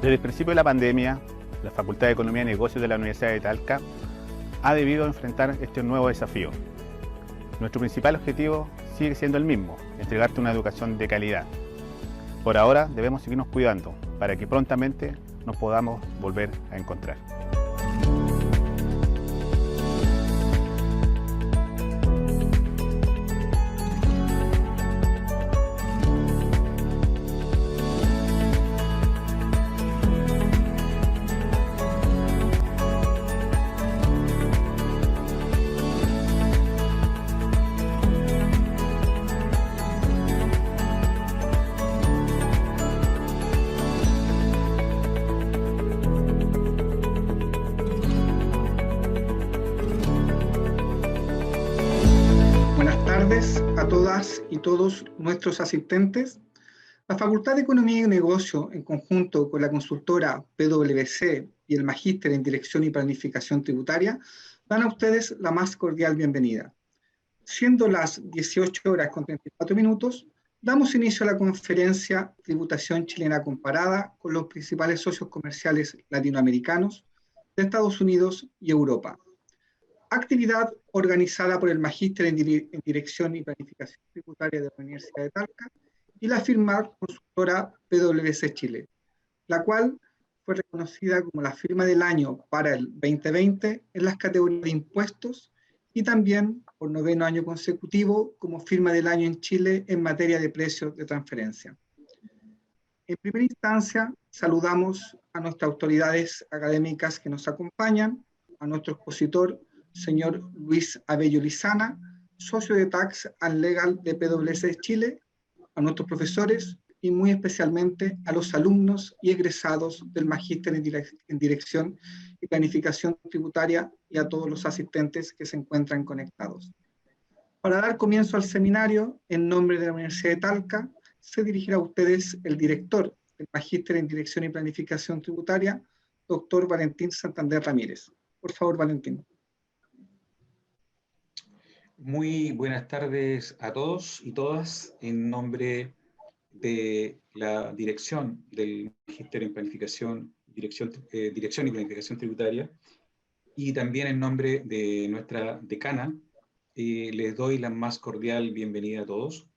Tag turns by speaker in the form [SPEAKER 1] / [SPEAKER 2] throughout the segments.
[SPEAKER 1] Desde el principio de la pandemia, la Facultad de Economía y Negocios de la Universidad de Talca ha debido enfrentar este nuevo desafío. Nuestro principal objetivo sigue siendo el mismo, entregarte una educación de calidad. Por ahora debemos seguirnos cuidando para que prontamente nos podamos volver a encontrar.
[SPEAKER 2] A todas y todos nuestros asistentes. La Facultad de Economía y Negocio, en conjunto con la consultora PwC y el Magíster en Dirección y Planificación Tributaria, dan a ustedes la más cordial bienvenida. Siendo las 18:34, damos inicio a la conferencia Tributación Chilena Comparada con los principales socios comerciales latinoamericanos de Estados Unidos y Europa. Actividad organizada por el Magíster en Dirección y Planificación Tributaria de la Universidad de Talca y la firma consultora PwC Chile, la cual fue reconocida como la firma del año para el 2020 en las categorías de impuestos y también por 9º año consecutivo como firma del año en Chile en materia de precios de transferencia. En primera instancia, saludamos a nuestras autoridades académicas que nos acompañan, a nuestro expositor, señor Luis Abello Lizana, socio de Tax and Legal de PwC Chile, a nuestros profesores y muy especialmente a los alumnos y egresados del Magíster en Dirección y Planificación Tributaria y a todos los asistentes que se encuentran conectados. Para dar comienzo al seminario, en nombre de la Universidad de Talca, se dirigirá a ustedes el director del Magíster en Dirección y Planificación Tributaria, doctor Valentín Santander Ramírez. Por favor, Valentín.
[SPEAKER 3] Muy buenas tardes a todos y todas. En nombre de la dirección del Magíster en Planificación, Dirección y Planificación Tributaria, y también en nombre de nuestra decana, les doy la más cordial bienvenida a todos,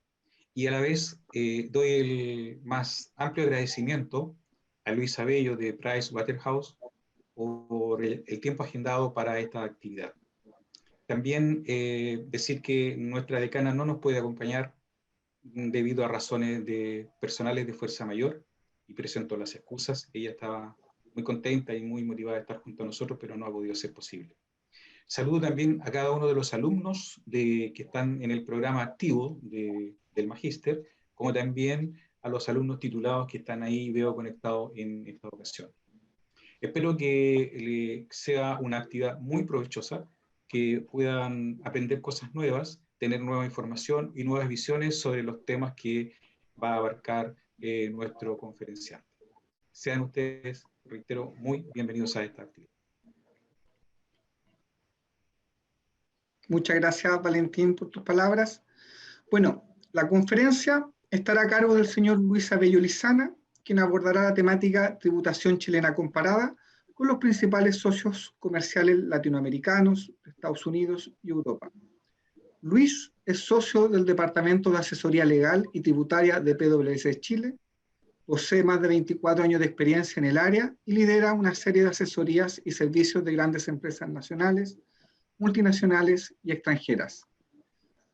[SPEAKER 3] y a la vez doy el más amplio agradecimiento a Luis Abello de PricewaterhouseCoopers por el tiempo agendado para esta actividad. También decir que nuestra decana no nos puede acompañar debido a razones personales de fuerza mayor, y presento las excusas. Ella estaba muy contenta y muy motivada de estar junto a nosotros, pero no ha podido ser posible. Saludo también a cada uno de los alumnos que están en el programa activo del Magíster, como también a los alumnos titulados que están ahí, veo conectados en esta ocasión. Espero que sea una actividad muy provechosa, que puedan aprender cosas nuevas, tener nueva información y nuevas visiones sobre los temas que va a abarcar nuestro conferenciante. Sean ustedes, reitero, muy bienvenidos a esta actividad.
[SPEAKER 2] Muchas gracias, Valentín, por tus palabras. Bueno, la conferencia estará a cargo del señor Luis Abello Lizana, quien abordará la temática Tributación Chilena Comparada con los principales socios comerciales latinoamericanos, Estados Unidos y Europa. Luis es socio del Departamento de Asesoría Legal y Tributaria de PwC Chile, posee más de 24 años de experiencia en el área y lidera una serie de asesorías y servicios de grandes empresas nacionales, multinacionales y extranjeras.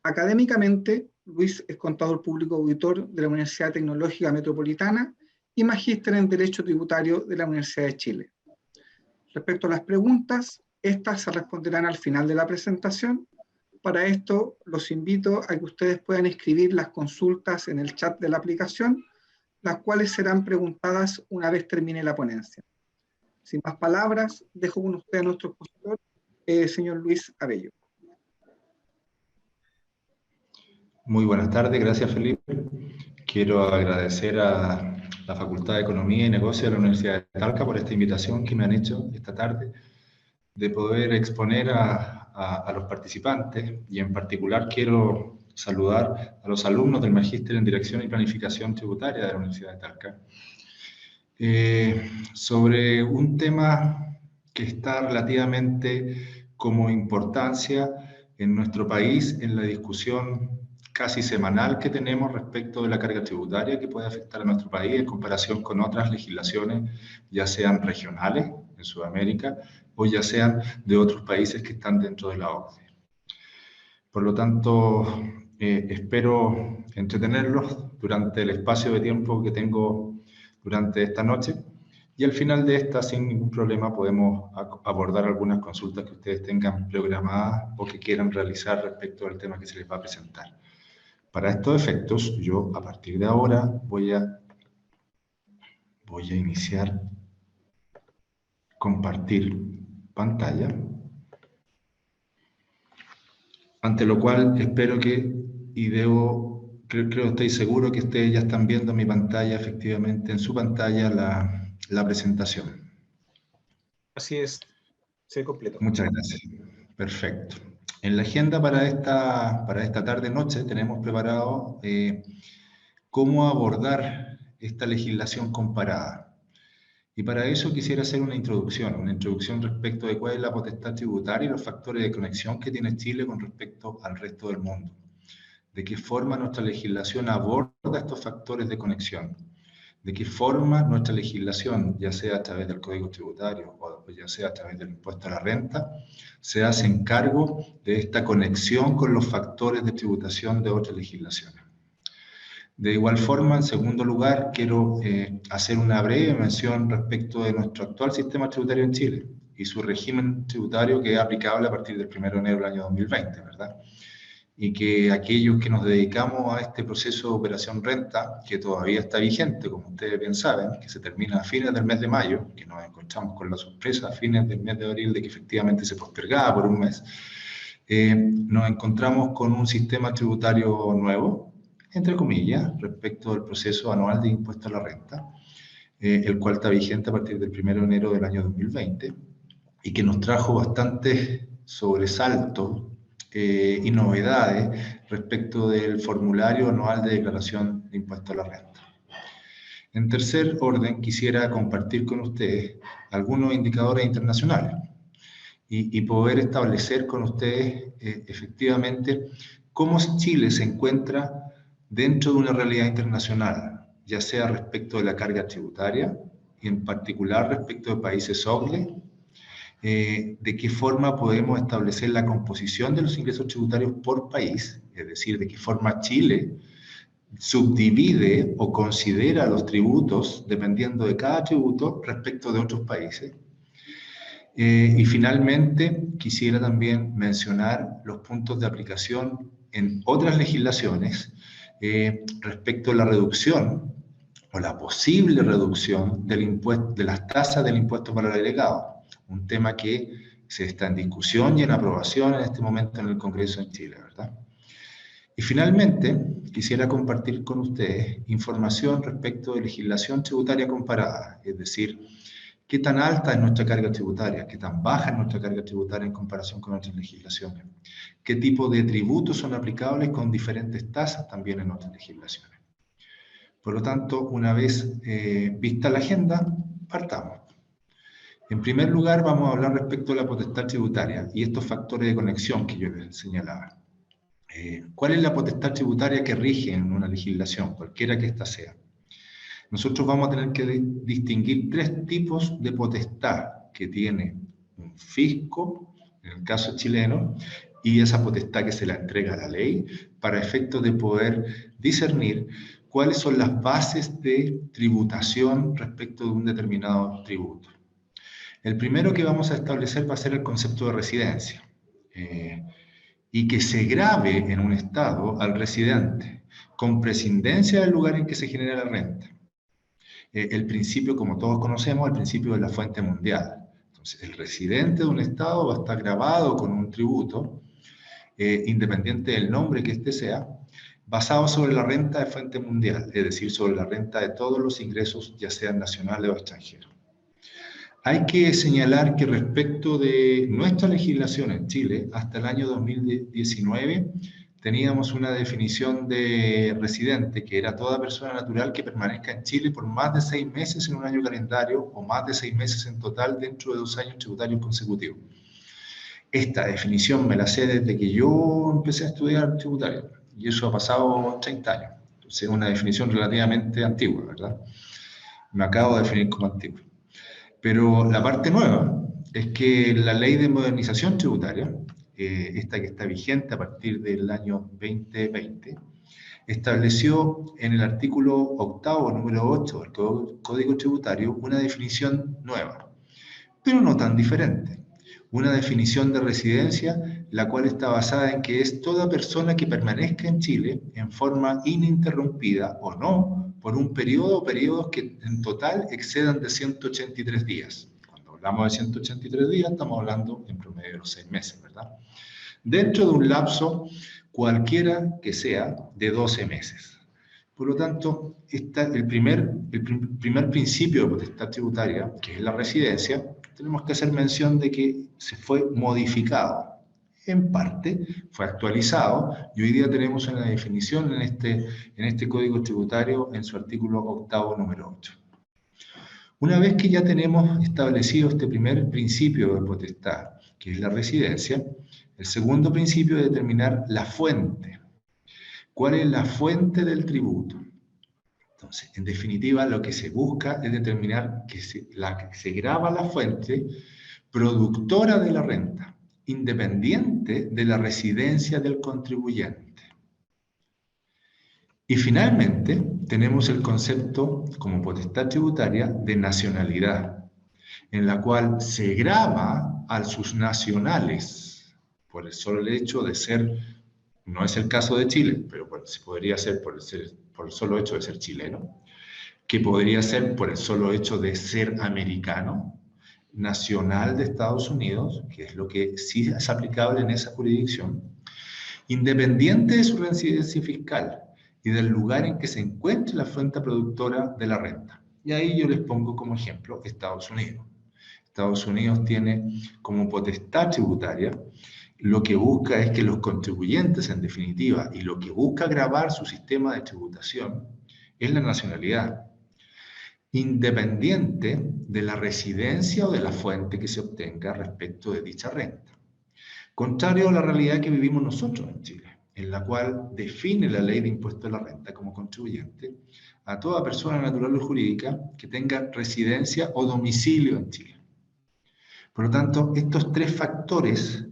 [SPEAKER 2] Académicamente, Luis es contador público auditor de la Universidad Tecnológica Metropolitana y magíster en Derecho Tributario de la Universidad de Chile. Respecto a las preguntas, estas se responderán al final de la presentación. Para esto, los invito a que ustedes puedan escribir las consultas en el chat de la aplicación, las cuales serán preguntadas una vez termine la ponencia. Sin más palabras, dejo con usted a nuestro expositor, señor Luis Abello.
[SPEAKER 4] Muy buenas tardes, gracias Felipe. Quiero agradecer a la Facultad de Economía y Negocios de la Universidad de Talca por esta invitación que me han hecho esta tarde de poder exponer a los participantes, y en particular quiero saludar a los alumnos del Magíster en Dirección y Planificación Tributaria de la Universidad de Talca. sobre un tema que está relativamente como importancia en nuestro país en la discusión casi semanal que tenemos respecto de la carga tributaria que puede afectar a nuestro país en comparación con otras legislaciones, ya sean regionales en Sudamérica o ya sean de otros países que están dentro de la OCDE. Por lo tanto, espero entretenerlos durante el espacio de tiempo que tengo durante esta noche y al final de esta, sin ningún problema, podemos abordar algunas consultas que ustedes tengan programadas o que quieran realizar respecto al tema que se les va a presentar. Para estos efectos, yo a partir de ahora voy a iniciar compartir pantalla, ante lo cual espero que, creo, estoy seguro que ustedes ya están viendo mi pantalla, efectivamente, en su pantalla la presentación.
[SPEAKER 3] Así es, se completó.
[SPEAKER 4] Muchas gracias. Perfecto. En la agenda para esta tarde-noche tenemos preparado cómo abordar esta legislación comparada. Y para eso quisiera hacer una introducción respecto de cuál es la potestad tributaria y los factores de conexión que tiene Chile con respecto al resto del mundo. De qué forma nuestra legislación aborda estos factores de conexión. De qué forma nuestra legislación, ya sea a través del Código Tributario o ya sea a través del impuesto a la renta, se hace cargo de esta conexión con los factores de tributación de otras legislaciones. De igual forma, en segundo lugar, quiero hacer una breve mención respecto de nuestro actual sistema tributario en Chile y su régimen tributario que es aplicable a partir del 1 de enero del año 2020, ¿verdad? Y que aquellos que nos dedicamos a este proceso de operación renta, que todavía está vigente, como ustedes bien saben, que se termina a fines del mes de mayo, que nos encontramos con la sorpresa a fines del mes de abril de que efectivamente se postergaba por un mes, nos encontramos con un sistema tributario nuevo, entre comillas, respecto del proceso anual de impuesto a la renta, el cual está vigente a partir del 1 de enero del año 2020 y que nos trajo bastantes sobresaltos y novedades respecto del formulario anual de declaración de impuesto a la renta. En tercer orden, quisiera compartir con ustedes algunos indicadores internacionales y poder establecer con ustedes efectivamente cómo Chile se encuentra dentro de una realidad internacional, ya sea respecto de la carga tributaria, y en particular respecto de países OCDE, de qué forma podemos establecer la composición de los ingresos tributarios por país, es decir, de qué forma Chile subdivide o considera los tributos dependiendo de cada tributo respecto de otros países. Y finalmente, quisiera también mencionar los puntos de aplicación en otras legislaciones respecto a la reducción o la posible reducción del impuesto, de las tasas del impuesto para el agregado, un tema que se está en discusión y en aprobación en este momento en el Congreso en Chile, ¿verdad? Y finalmente, quisiera compartir con ustedes información respecto de legislación tributaria comparada, es decir, qué tan alta es nuestra carga tributaria, qué tan baja es nuestra carga tributaria en comparación con otras legislaciones, qué tipo de tributos son aplicables con diferentes tasas también en otras legislaciones. Por lo tanto, una vez vista la agenda, partamos. En primer lugar, vamos a hablar respecto a la potestad tributaria y estos factores de conexión que yo les señalaba. ¿Cuál es la potestad tributaria que rige en una legislación, cualquiera que ésta sea? Nosotros vamos a tener que distinguir tres tipos de potestad que tiene un fisco, en el caso chileno, y esa potestad que se la entrega a la ley para efectos de poder discernir cuáles son las bases de tributación respecto de un determinado tributo. El primero que vamos a establecer va a ser el concepto de residencia y que se grave en un estado al residente con prescindencia del lugar en que se genera la renta. El principio, como todos conocemos, el principio de la fuente mundial. Entonces, el residente de un estado va a estar grabado con un tributo, independiente del nombre que éste sea, basado sobre la renta de fuente mundial, es decir, sobre la renta de todos los ingresos, ya sean nacionales o extranjeros. Hay que señalar que respecto de nuestra legislación en Chile, hasta el año 2019, teníamos una definición de residente, que era toda persona natural que permanezca en Chile por más de 6 meses en un año calendario o más de 6 meses en total dentro de 2 años tributarios consecutivos. Esta definición me la sé desde que yo empecé a estudiar tributario, y eso ha pasado 30 años. Entonces es una definición relativamente antigua, ¿verdad? Me acabo de definir como antiguo. Pero la parte nueva es que la ley de modernización tributaria, esta que está vigente a partir del año 2020, estableció en el artículo 8º, número 8 del Código Tributario, una definición nueva, pero no tan diferente. Una definición de residencia, la cual está basada en que es toda persona que permanezca en Chile en forma ininterrumpida o no, por un periodo o periodos que en total excedan de 183 días. Cuando hablamos de 183 días, estamos hablando en promedio de los 6 meses, ¿verdad? Dentro de un lapso cualquiera que sea de 12 meses. Por lo tanto, el primer principio de potestad tributaria, que es la residencia, tenemos que hacer mención de que se fue modificado. En parte, fue actualizado y hoy día tenemos una definición en este Código Tributario en su artículo 8º, número 8. Una vez que ya tenemos establecido este primer principio de potestad, que es la residencia, el segundo principio es determinar la fuente. ¿Cuál es la fuente del tributo? Entonces, en definitiva, lo que se busca es determinar que se grava la fuente productora de la renta, independiente de la residencia del contribuyente. Y finalmente, tenemos el concepto como potestad tributaria de nacionalidad, en la cual se grava a sus nacionales por el solo hecho de ser, no es el caso de Chile, pero podría ser por el solo hecho de ser chileno, que podría ser por el solo hecho de ser americano, nacional de Estados Unidos, que es lo que sí es aplicable en esa jurisdicción, independiente de su residencia fiscal y del lugar en que se encuentre la fuente productora de la renta. Y ahí yo les pongo como ejemplo Estados Unidos. Estados Unidos tiene como potestad tributaria, lo que busca es que los contribuyentes, en definitiva, y lo que busca gravar su sistema de tributación, es la nacionalidad, independiente de la residencia o de la fuente que se obtenga respecto de dicha renta. Contrario a la realidad que vivimos nosotros en Chile, en la cual define la ley de impuesto a la renta como contribuyente a toda persona natural o jurídica que tenga residencia o domicilio en Chile. Por lo tanto, estos 3 factores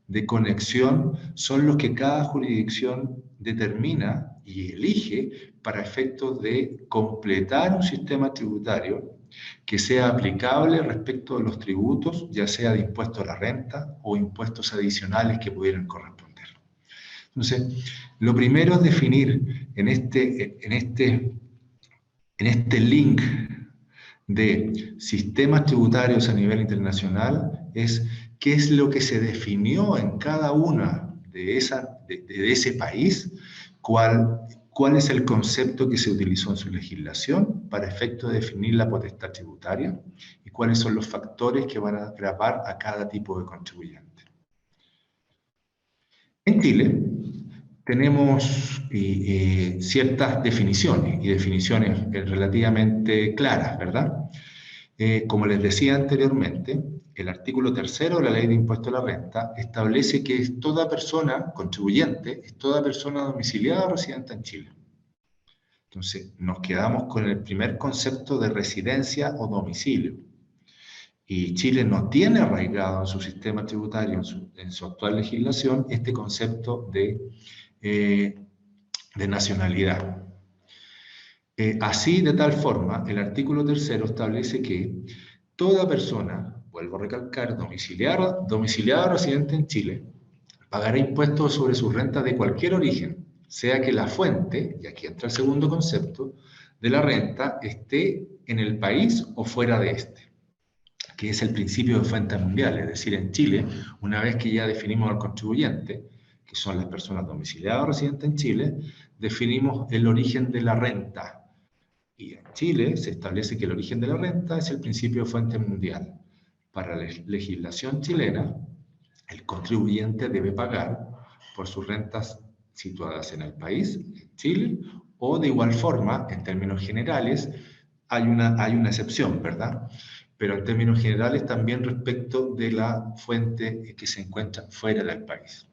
[SPEAKER 4] de conexión son los que cada jurisdicción determina y elige para efectos de completar un sistema tributario que sea aplicable respecto de los tributos, ya sea de impuesto a la renta o impuestos adicionales que pudieran corresponder. Entonces, lo primero es definir en este link de sistemas tributarios a nivel internacional es qué es lo que se definió en cada una de ese país, cuál es el concepto que se utilizó en su legislación para efecto de definir la potestad tributaria y cuáles son los factores que van a gravar a cada tipo de contribuyente. En Chile tenemos ciertas definiciones, y definiciones relativamente claras, ¿verdad? Como les decía anteriormente, el artículo 3º de la Ley de Impuesto a la Renta establece que es toda persona contribuyente, es toda persona domiciliada o residente en Chile. Entonces, nos quedamos con el primer concepto de residencia o domicilio. Y Chile no tiene arraigado en su sistema tributario, en su actual legislación, este concepto de nacionalidad. Así, de tal forma, el artículo 3º establece que toda persona, vuelvo a recalcar, domiciliada o residente en Chile, pagará impuestos sobre sus rentas de cualquier origen, sea que la fuente, y aquí entra el segundo concepto, de la renta esté en el país o fuera de este, que es el principio de fuente mundial. Es decir, en Chile, una vez que ya definimos al contribuyente, que son las personas domiciliadas o residentes en Chile, definimos el origen de la renta. Y en Chile se establece que el origen de la renta es el principio de fuente mundial. Para la legislación chilena, el contribuyente debe pagar por sus rentas situadas en el país, en Chile, o de igual forma, en términos generales, hay una excepción, ¿verdad? Pero en términos generales también respecto de la fuente que se encuentra fuera del país.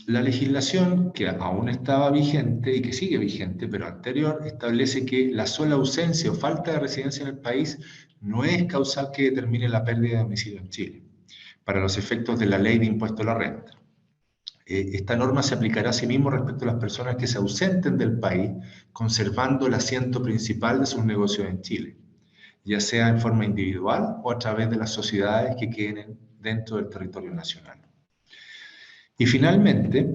[SPEAKER 4] La legislación que aún estaba vigente y que sigue vigente, pero anterior, establece que la sola ausencia o falta de residencia en el país no es causal que determine la pérdida de domicilio en Chile, para los efectos de la Ley de Impuesto a la Renta. Esta norma se aplicará asimismo respecto a las personas que se ausenten del país, conservando el asiento principal de sus negocios en Chile, ya sea en forma individual o a través de las sociedades que queden dentro del territorio nacional. Y finalmente,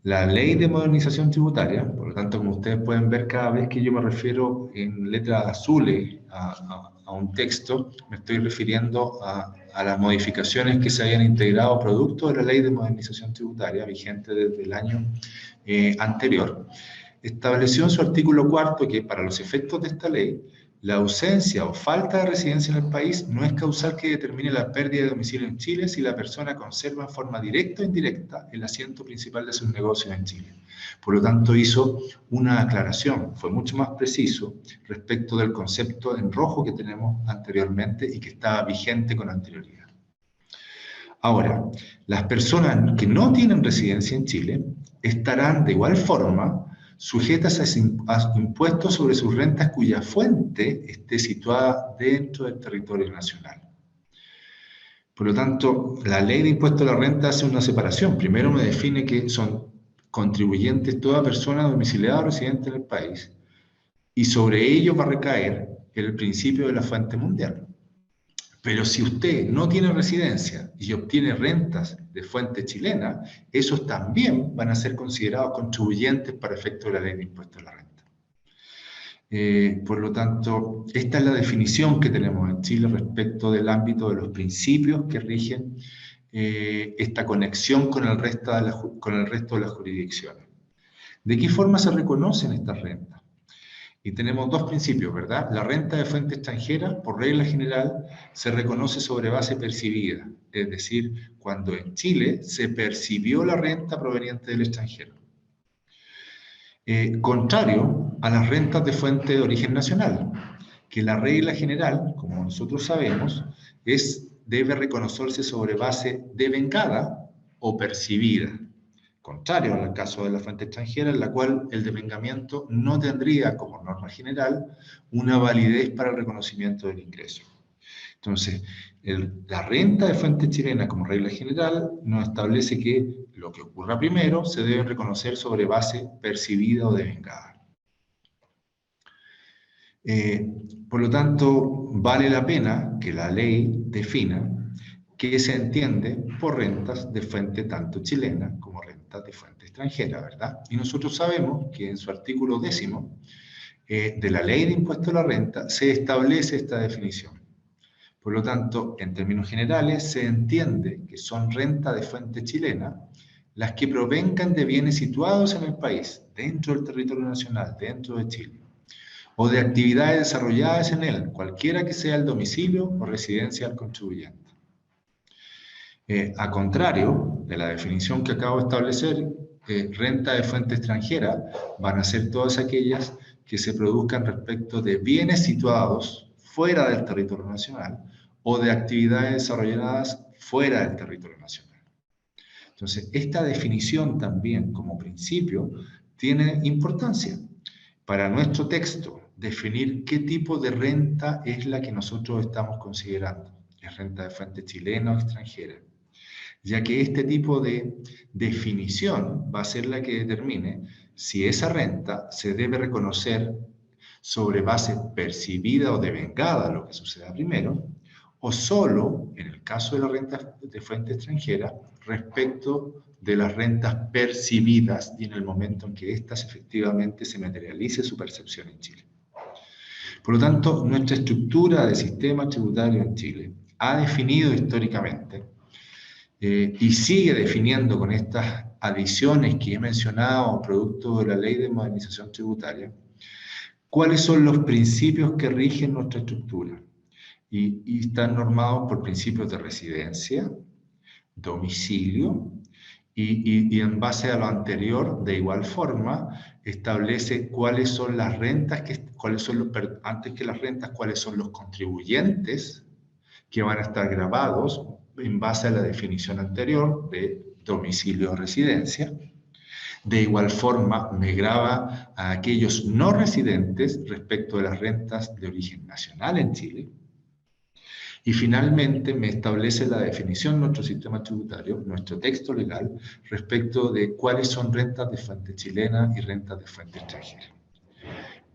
[SPEAKER 4] la Ley de Modernización Tributaria, por lo tanto, como ustedes pueden ver, cada vez que yo me refiero en letras azules a un texto, me estoy refiriendo a las modificaciones que se hayan integrado producto de la Ley de Modernización Tributaria, vigente desde el año anterior. Estableció en su artículo 4 que para los efectos de esta ley, la ausencia o falta de residencia en el país no es causal que determine la pérdida de domicilio en Chile si la persona conserva en forma directa o indirecta el asiento principal de sus negocios en Chile. Por lo tanto, hizo una aclaración, fue mucho más preciso respecto del concepto en rojo que tenemos anteriormente y que estaba vigente con anterioridad. Ahora, las personas que no tienen residencia en Chile estarán de igual forma sujetas a impuestos sobre sus rentas cuya fuente esté situada dentro del territorio nacional. Por lo tanto, la Ley de Impuesto a la Renta hace una separación. Primero me define que son contribuyentes toda persona domiciliada o residente en el país, y sobre ello va a recaer el principio de la fuente mundial. Pero si usted no tiene residencia y obtiene rentas de fuente chilena, esos también van a ser considerados contribuyentes para efecto de la Ley de Impuesto a la Renta. Por lo tanto, esta es la definición que tenemos en Chile respecto del ámbito de los principios que rigen esta conexión con el resto de las jurisdicciones. ¿De qué forma se reconocen estas rentas? Y tenemos dos principios, ¿verdad? La renta de fuente extranjera, por regla general, se reconoce sobre base percibida, es decir, cuando en Chile se percibió la renta proveniente del extranjero. Contrario a las rentas de fuente de origen nacional, que la regla general, como nosotros sabemos, debe reconocerse sobre base devengada o percibida. Contrario al caso de la fuente extranjera, en la cual el devengamiento no tendría, como norma general, una validez para el reconocimiento del ingreso. Entonces, la renta de fuente chilena, como regla general, nos establece que lo que ocurra primero se debe reconocer sobre base percibida o devengada. Por lo tanto, vale la pena que la ley defina qué se entiende por rentas de fuente tanto chilena como rentas de fuente extranjera, ¿verdad? Y nosotros sabemos que en su artículo 10 de la Ley de Impuesto a la Renta se establece esta definición. Por lo tanto, en términos generales, se entiende que son rentas de fuente chilena las que provengan de bienes situados en el país, dentro del territorio nacional, dentro de Chile, o de actividades desarrolladas en él, cualquiera que sea el domicilio o residencia del contribuyente. A contrario de la definición que acabo de establecer, renta de fuente extranjera van a ser todas aquellas que se produzcan respecto de bienes situados fuera del territorio nacional o de actividades desarrolladas fuera del territorio nacional. Entonces, esta definición también como principio tiene importancia para nuestro texto, definir qué tipo de renta es la que nosotros estamos considerando. ¿Es renta de fuente chilena o extranjera? Ya que este tipo de definición va a ser la que determine si esa renta se debe reconocer sobre base percibida o devengada, lo que suceda primero, o solo, en el caso de la renta de fuente extranjera, respecto de las rentas percibidas y en el momento en que éstas efectivamente se materialice su percepción en Chile. Por lo tanto, nuestra estructura de sistema tributario en Chile ha definido históricamente y sigue definiendo con estas adiciones que he mencionado, producto de la Ley de Modernización Tributaria, cuáles son los principios que rigen nuestra estructura. Y están normados por principios de residencia, domicilio y en base a lo anterior, de igual forma, establece cuáles son las rentas, antes que las rentas, cuáles son los contribuyentes que van a estar gravados en base a la definición anterior de domicilio o residencia. De igual forma, me grava a aquellos no residentes respecto de las rentas de origen nacional en Chile. Y finalmente me establece la definición de nuestro sistema tributario, nuestro texto legal, respecto de cuáles son rentas de fuente chilena y rentas de fuente extranjera.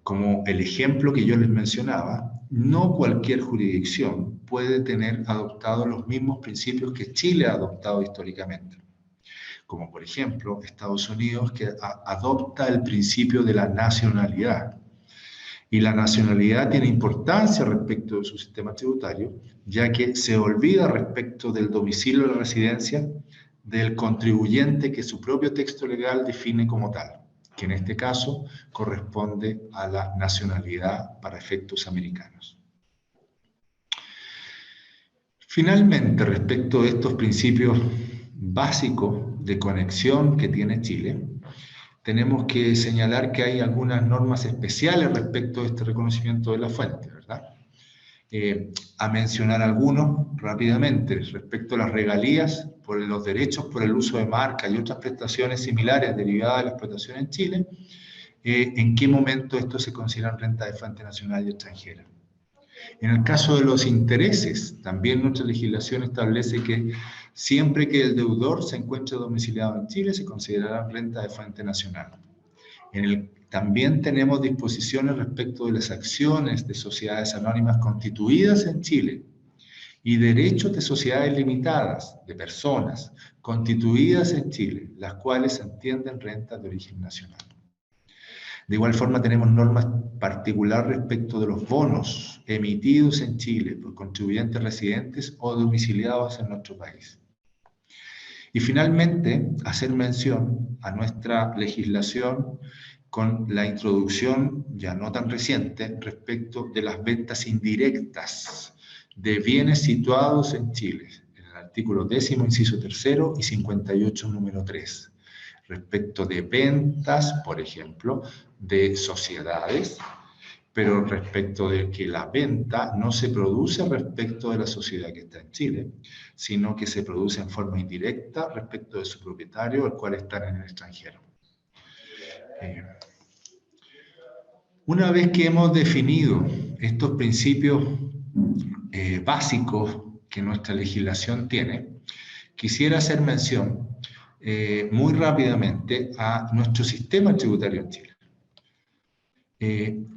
[SPEAKER 4] Como el ejemplo que yo les mencionaba, no cualquier jurisdicción puede tener adoptado los mismos principios que Chile ha adoptado históricamente. Como por ejemplo, Estados Unidos, que adopta el principio de la nacionalidad. Y la nacionalidad tiene importancia respecto de su sistema tributario, ya que se olvida respecto del domicilio de la residencia del contribuyente que su propio texto legal define como tal, que en este caso corresponde a la nacionalidad para efectos americanos. Finalmente, respecto de estos principios básicos de conexión que tiene Chile, tenemos que señalar que hay algunas normas especiales respecto de este reconocimiento de la fuente, ¿verdad? A mencionar algunos rápidamente, respecto a las regalías por los derechos por el uso de marca y otras prestaciones similares derivadas de la explotación en Chile, ¿en qué momento esto se considera renta de fuente nacional y extranjera? En el caso de los intereses, también nuestra legislación establece que siempre que el deudor se encuentre domiciliado en Chile, se considerará renta de fuente nacional. También tenemos disposiciones respecto de las acciones de sociedades anónimas constituidas en Chile y derechos de sociedades limitadas, de personas constituidas en Chile, las cuales se entienden rentas de origen nacional. De igual forma, tenemos normas particulares respecto de los bonos emitidos en Chile por contribuyentes residentes o domiciliados en nuestro país. Y finalmente, hacer mención a nuestra legislación con la introducción, ya no tan reciente, respecto de las ventas indirectas de bienes situados en Chile, en el artículo 10º, inciso 3º y 58, número 3, respecto de ventas, por ejemplo, de sociedades, pero respecto de que la venta no se produce respecto de la sociedad que está en Chile, sino que se produce en forma indirecta respecto de su propietario, el cual está en el extranjero. Una vez que hemos definido estos principios básicos que nuestra legislación tiene, quisiera hacer mención muy rápidamente a nuestro sistema tributario en Chile.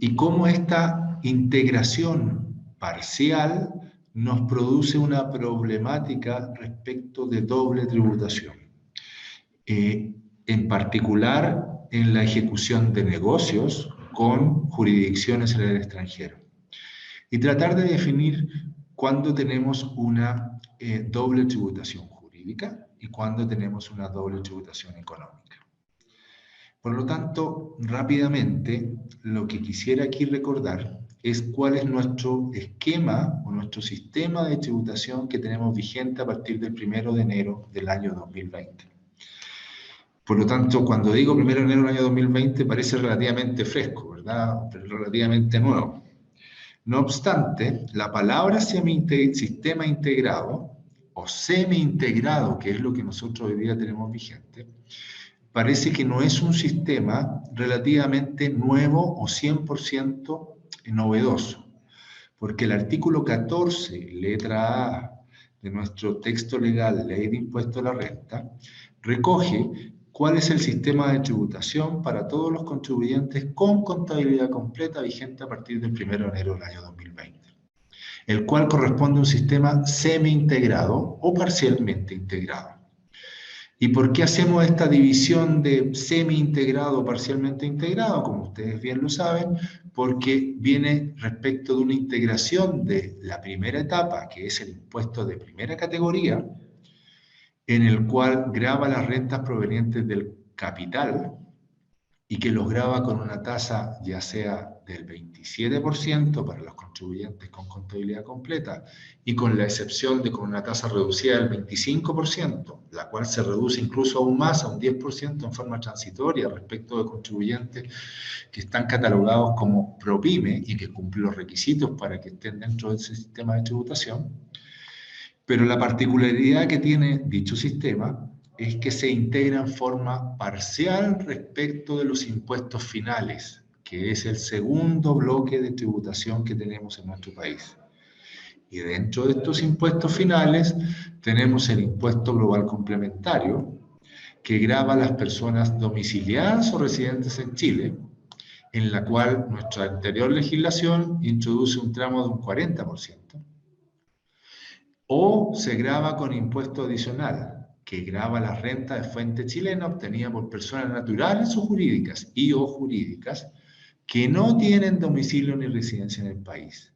[SPEAKER 4] Y cómo esta integración parcial nos produce una problemática respecto de doble tributación. En particular, en la ejecución de negocios con jurisdicciones en el extranjero. Y tratar de definir cuándo tenemos una doble tributación jurídica y cuándo tenemos una doble tributación económica. Por lo tanto, rápidamente, lo que quisiera aquí recordar es cuál es nuestro esquema o nuestro sistema de tributación que tenemos vigente a partir del 1 de enero del año 2020. Por lo tanto, cuando digo 1 de enero del año 2020 parece relativamente fresco, ¿verdad? Pero relativamente nuevo. No obstante, la palabra sistema integrado o semi-integrado, que es lo que nosotros hoy día tenemos vigente, parece que no es un sistema relativamente nuevo o 100% novedoso, porque el artículo 14, letra A, de nuestro texto legal, Ley de Impuesto a la Renta, recoge cuál es el sistema de tributación para todos los contribuyentes con contabilidad completa vigente a partir del 1 de enero del año 2020, el cual corresponde a un sistema semi-integrado o parcialmente integrado. ¿Y por qué hacemos esta división de semi-integrado o parcialmente integrado? Como ustedes bien lo saben, porque viene respecto de una integración de la primera etapa, que es el impuesto de primera categoría, en el cual grava las rentas provenientes del capital, y que los grava con una tasa ya sea del 27% para los contribuyentes con contabilidad completa y con la excepción de con una tasa reducida del 25%, la cual se reduce incluso aún más a un 10% en forma transitoria respecto de contribuyentes que están catalogados como ProPyme y que cumplen los requisitos para que estén dentro de ese sistema de tributación. Pero la particularidad que tiene dicho sistema es que se integra en forma parcial respecto de los impuestos finales, que es el segundo bloque de tributación que tenemos en nuestro país. Y dentro de estos impuestos finales tenemos el impuesto global complementario, que grava a las personas domiciliadas o residentes en Chile, en la cual nuestra anterior legislación introduce un tramo de un 40%. O se grava con impuesto adicional, que grava la renta de fuente chilena obtenida por personas naturales o jurídicas jurídicas que no tienen domicilio ni residencia en el país.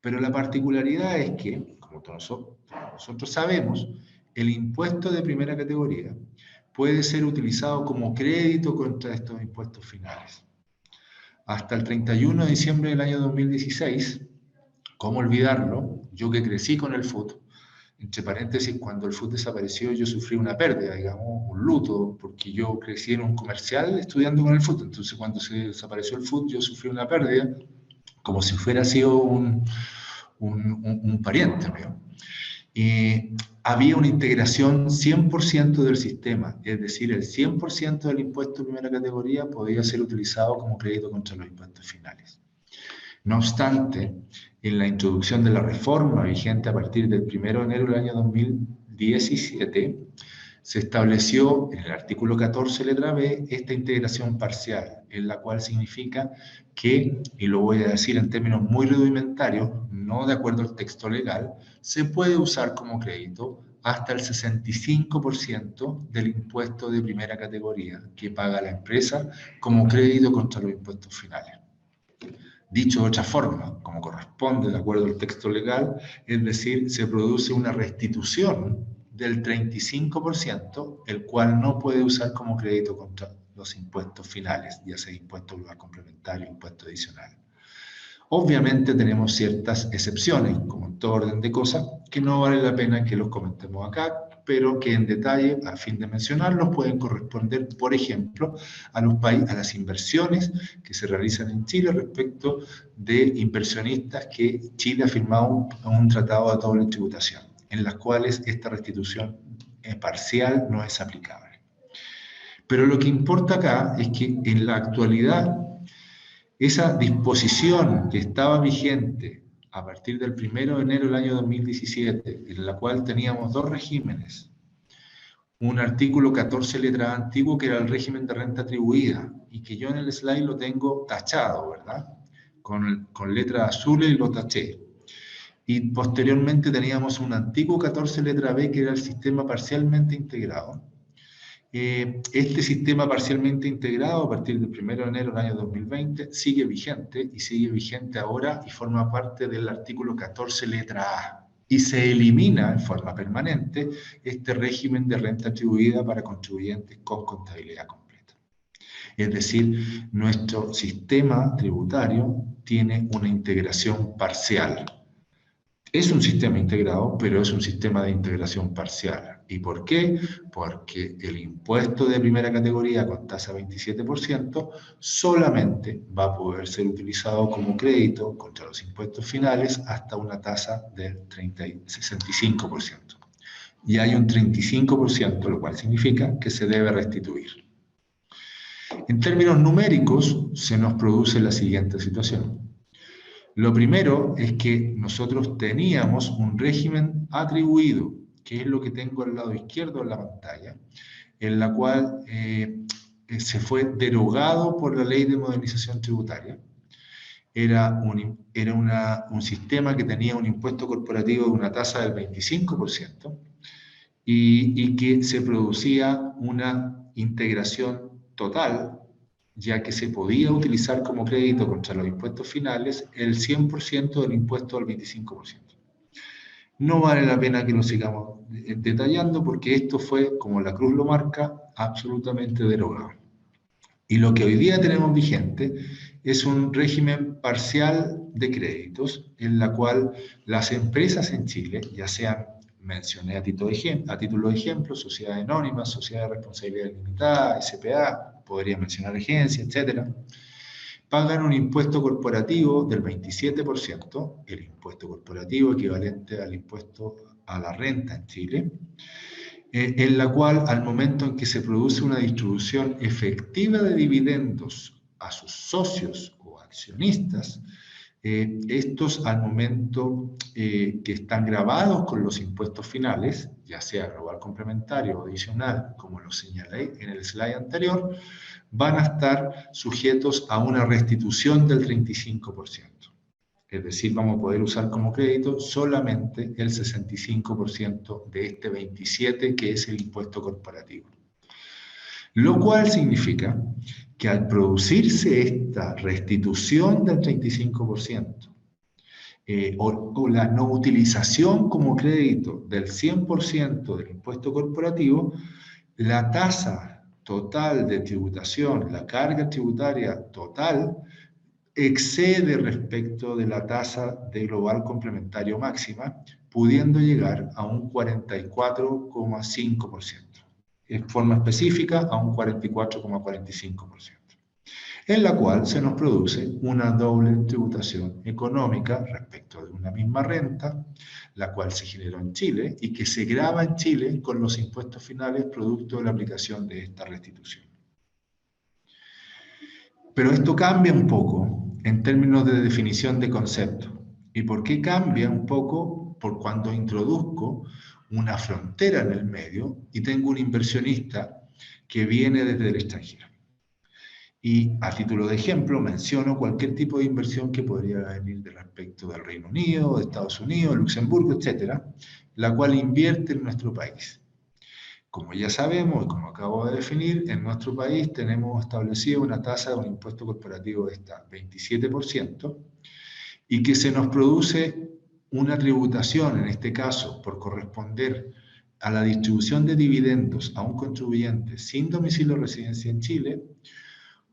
[SPEAKER 4] Pero la particularidad es que, como nosotros sabemos, el impuesto de primera categoría puede ser utilizado como crédito contra estos impuestos finales. Hasta el 31 de diciembre del año 2016, ¿cómo olvidarlo? Yo que crecí con el FUT, entre paréntesis, cuando el FUT desapareció yo sufrí una pérdida, digamos, un luto, porque yo crecí en un comercial estudiando con el FUT, entonces cuando se desapareció el FUT yo sufrí una pérdida como si fuera sido un pariente mío. Y había una integración 100% del sistema, es decir, el 100% del impuesto de primera categoría podía ser utilizado como crédito contra los impuestos finales. No obstante, en la introducción de la reforma vigente a partir del 1 de enero del año 2017, se estableció en el artículo 14, letra B, esta integración parcial, en la cual significa que, y lo voy a decir en términos muy rudimentarios, no de acuerdo al texto legal, se puede usar como crédito hasta el 65% del impuesto de primera categoría que paga la empresa como crédito contra los impuestos finales. Dicho de otra forma, como corresponde de acuerdo al texto legal, es decir, se produce una restitución del 35%, el cual no puede usar como crédito contra los impuestos finales, ya sea impuesto global complementario, impuesto adicional. Obviamente tenemos ciertas excepciones, como en todo orden de cosas, que no vale la pena que los comentemos acá, pero que en detalle, a fin de mencionarlos, pueden corresponder, por ejemplo, a las inversiones que se realizan en Chile respecto de inversionistas que Chile ha firmado un tratado de doble tributación, en las cuales esta restitución parcial no es aplicable. Pero lo que importa acá es que en la actualidad esa disposición que estaba vigente a partir del 1 de enero del año 2017, en la cual teníamos dos regímenes, un artículo 14 letra A antiguo que era el régimen de renta atribuida y que yo en el slide lo tengo tachado, ¿verdad? Con letras azules y lo taché. Y posteriormente teníamos un antiguo 14 letra B que era el sistema parcialmente integrado. Este sistema parcialmente integrado a partir del 1 de enero del año 2020 sigue vigente y sigue vigente ahora y forma parte del artículo 14 letra A. Y se elimina en forma permanente este régimen de renta atribuida para contribuyentes con contabilidad completa. Es decir, nuestro sistema tributario tiene una integración parcial. Es un sistema integrado, pero es un sistema de integración parcial. ¿Y por qué? Porque el impuesto de primera categoría con tasa 27% solamente va a poder ser utilizado como crédito contra los impuestos finales hasta una tasa del 65%. Y hay un 35%, lo cual significa que se debe restituir. En términos numéricos, se nos produce la siguiente situación. Lo primero es que nosotros teníamos un régimen atribuido, que es lo que tengo al lado izquierdo en la pantalla, en la cual se fue derogado por la Ley de Modernización Tributaria. Era un sistema que tenía un impuesto corporativo de una tasa del 25% y que se producía una integración total, ya que se podía utilizar como crédito contra los impuestos finales el 100% del impuesto del 25%. No vale la pena que lo sigamos detallando porque esto fue, como la cruz lo marca, absolutamente derogado. Y lo que hoy día tenemos vigente es un régimen parcial de créditos en la cual las empresas en Chile, ya sean, mencioné a título de ejemplo, sociedades anónimas, sociedades de responsabilidad limitada, SPA, podría mencionar agencias, etcétera, pagan un impuesto corporativo del 27%, el impuesto corporativo equivalente al impuesto a la renta en Chile, en la cual al momento en que se produce una distribución efectiva de dividendos a sus socios o accionistas, estos al momento que están grabados con los impuestos finales, ya sea global complementario o adicional, como lo señalé en el slide anterior, van a estar sujetos a una restitución del 35%. Es decir, vamos a poder usar como crédito solamente el 65% de este 27%, que es el impuesto corporativo. Lo cual significa que al producirse esta restitución del 35%, o la no utilización como crédito del 100% del impuesto corporativo, la tasa total de tributación, la carga tributaria total, excede respecto de la tasa de global complementario máxima, pudiendo llegar a un 44,5%. En forma específica, a un 44,45%. En la cual se nos produce una doble tributación económica respecto de una misma renta, la cual se generó en Chile y que se grava en Chile con los impuestos finales producto de la aplicación de esta restitución. Pero esto cambia un poco en términos de definición de concepto. ¿Y por qué cambia un poco? Por cuando introduzco una frontera en el medio y tengo un inversionista que viene desde el extranjero. Y a título de ejemplo menciono cualquier tipo de inversión que podría venir del aspecto del Reino Unido, de Estados Unidos, Luxemburgo, etcétera, la cual invierte en nuestro país. Como ya sabemos y como acabo de definir, en nuestro país tenemos establecido una tasa de un impuesto corporativo de esta 27% y que se nos produce una tributación, en este caso, por corresponder a la distribución de dividendos a un contribuyente sin domicilio o residencia en Chile,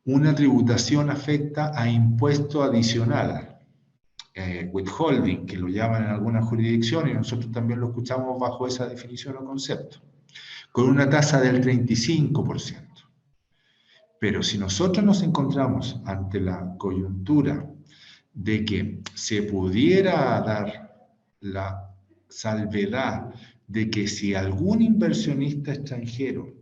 [SPEAKER 4] una tributación afecta a impuesto adicional, withholding, que lo llaman en algunas jurisdicciones, y nosotros también lo escuchamos bajo esa definición o concepto, con una tasa del 35%. Pero si nosotros nos encontramos ante la coyuntura de que se pudiera dar la salvedad de que si algún inversionista extranjero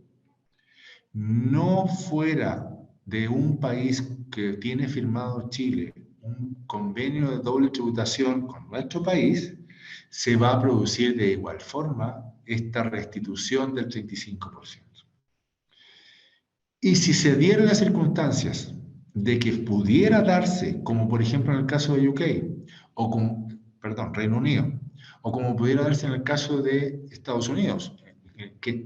[SPEAKER 4] no fuera de un país que tiene firmado Chile un convenio de doble tributación con nuestro país, se va a producir de igual forma esta restitución del 35%. Y si se dieran las circunstancias de que pudiera darse, como por ejemplo en el caso de UK, o como, perdón, Reino Unido, o como pudiera darse en el caso de Estados Unidos,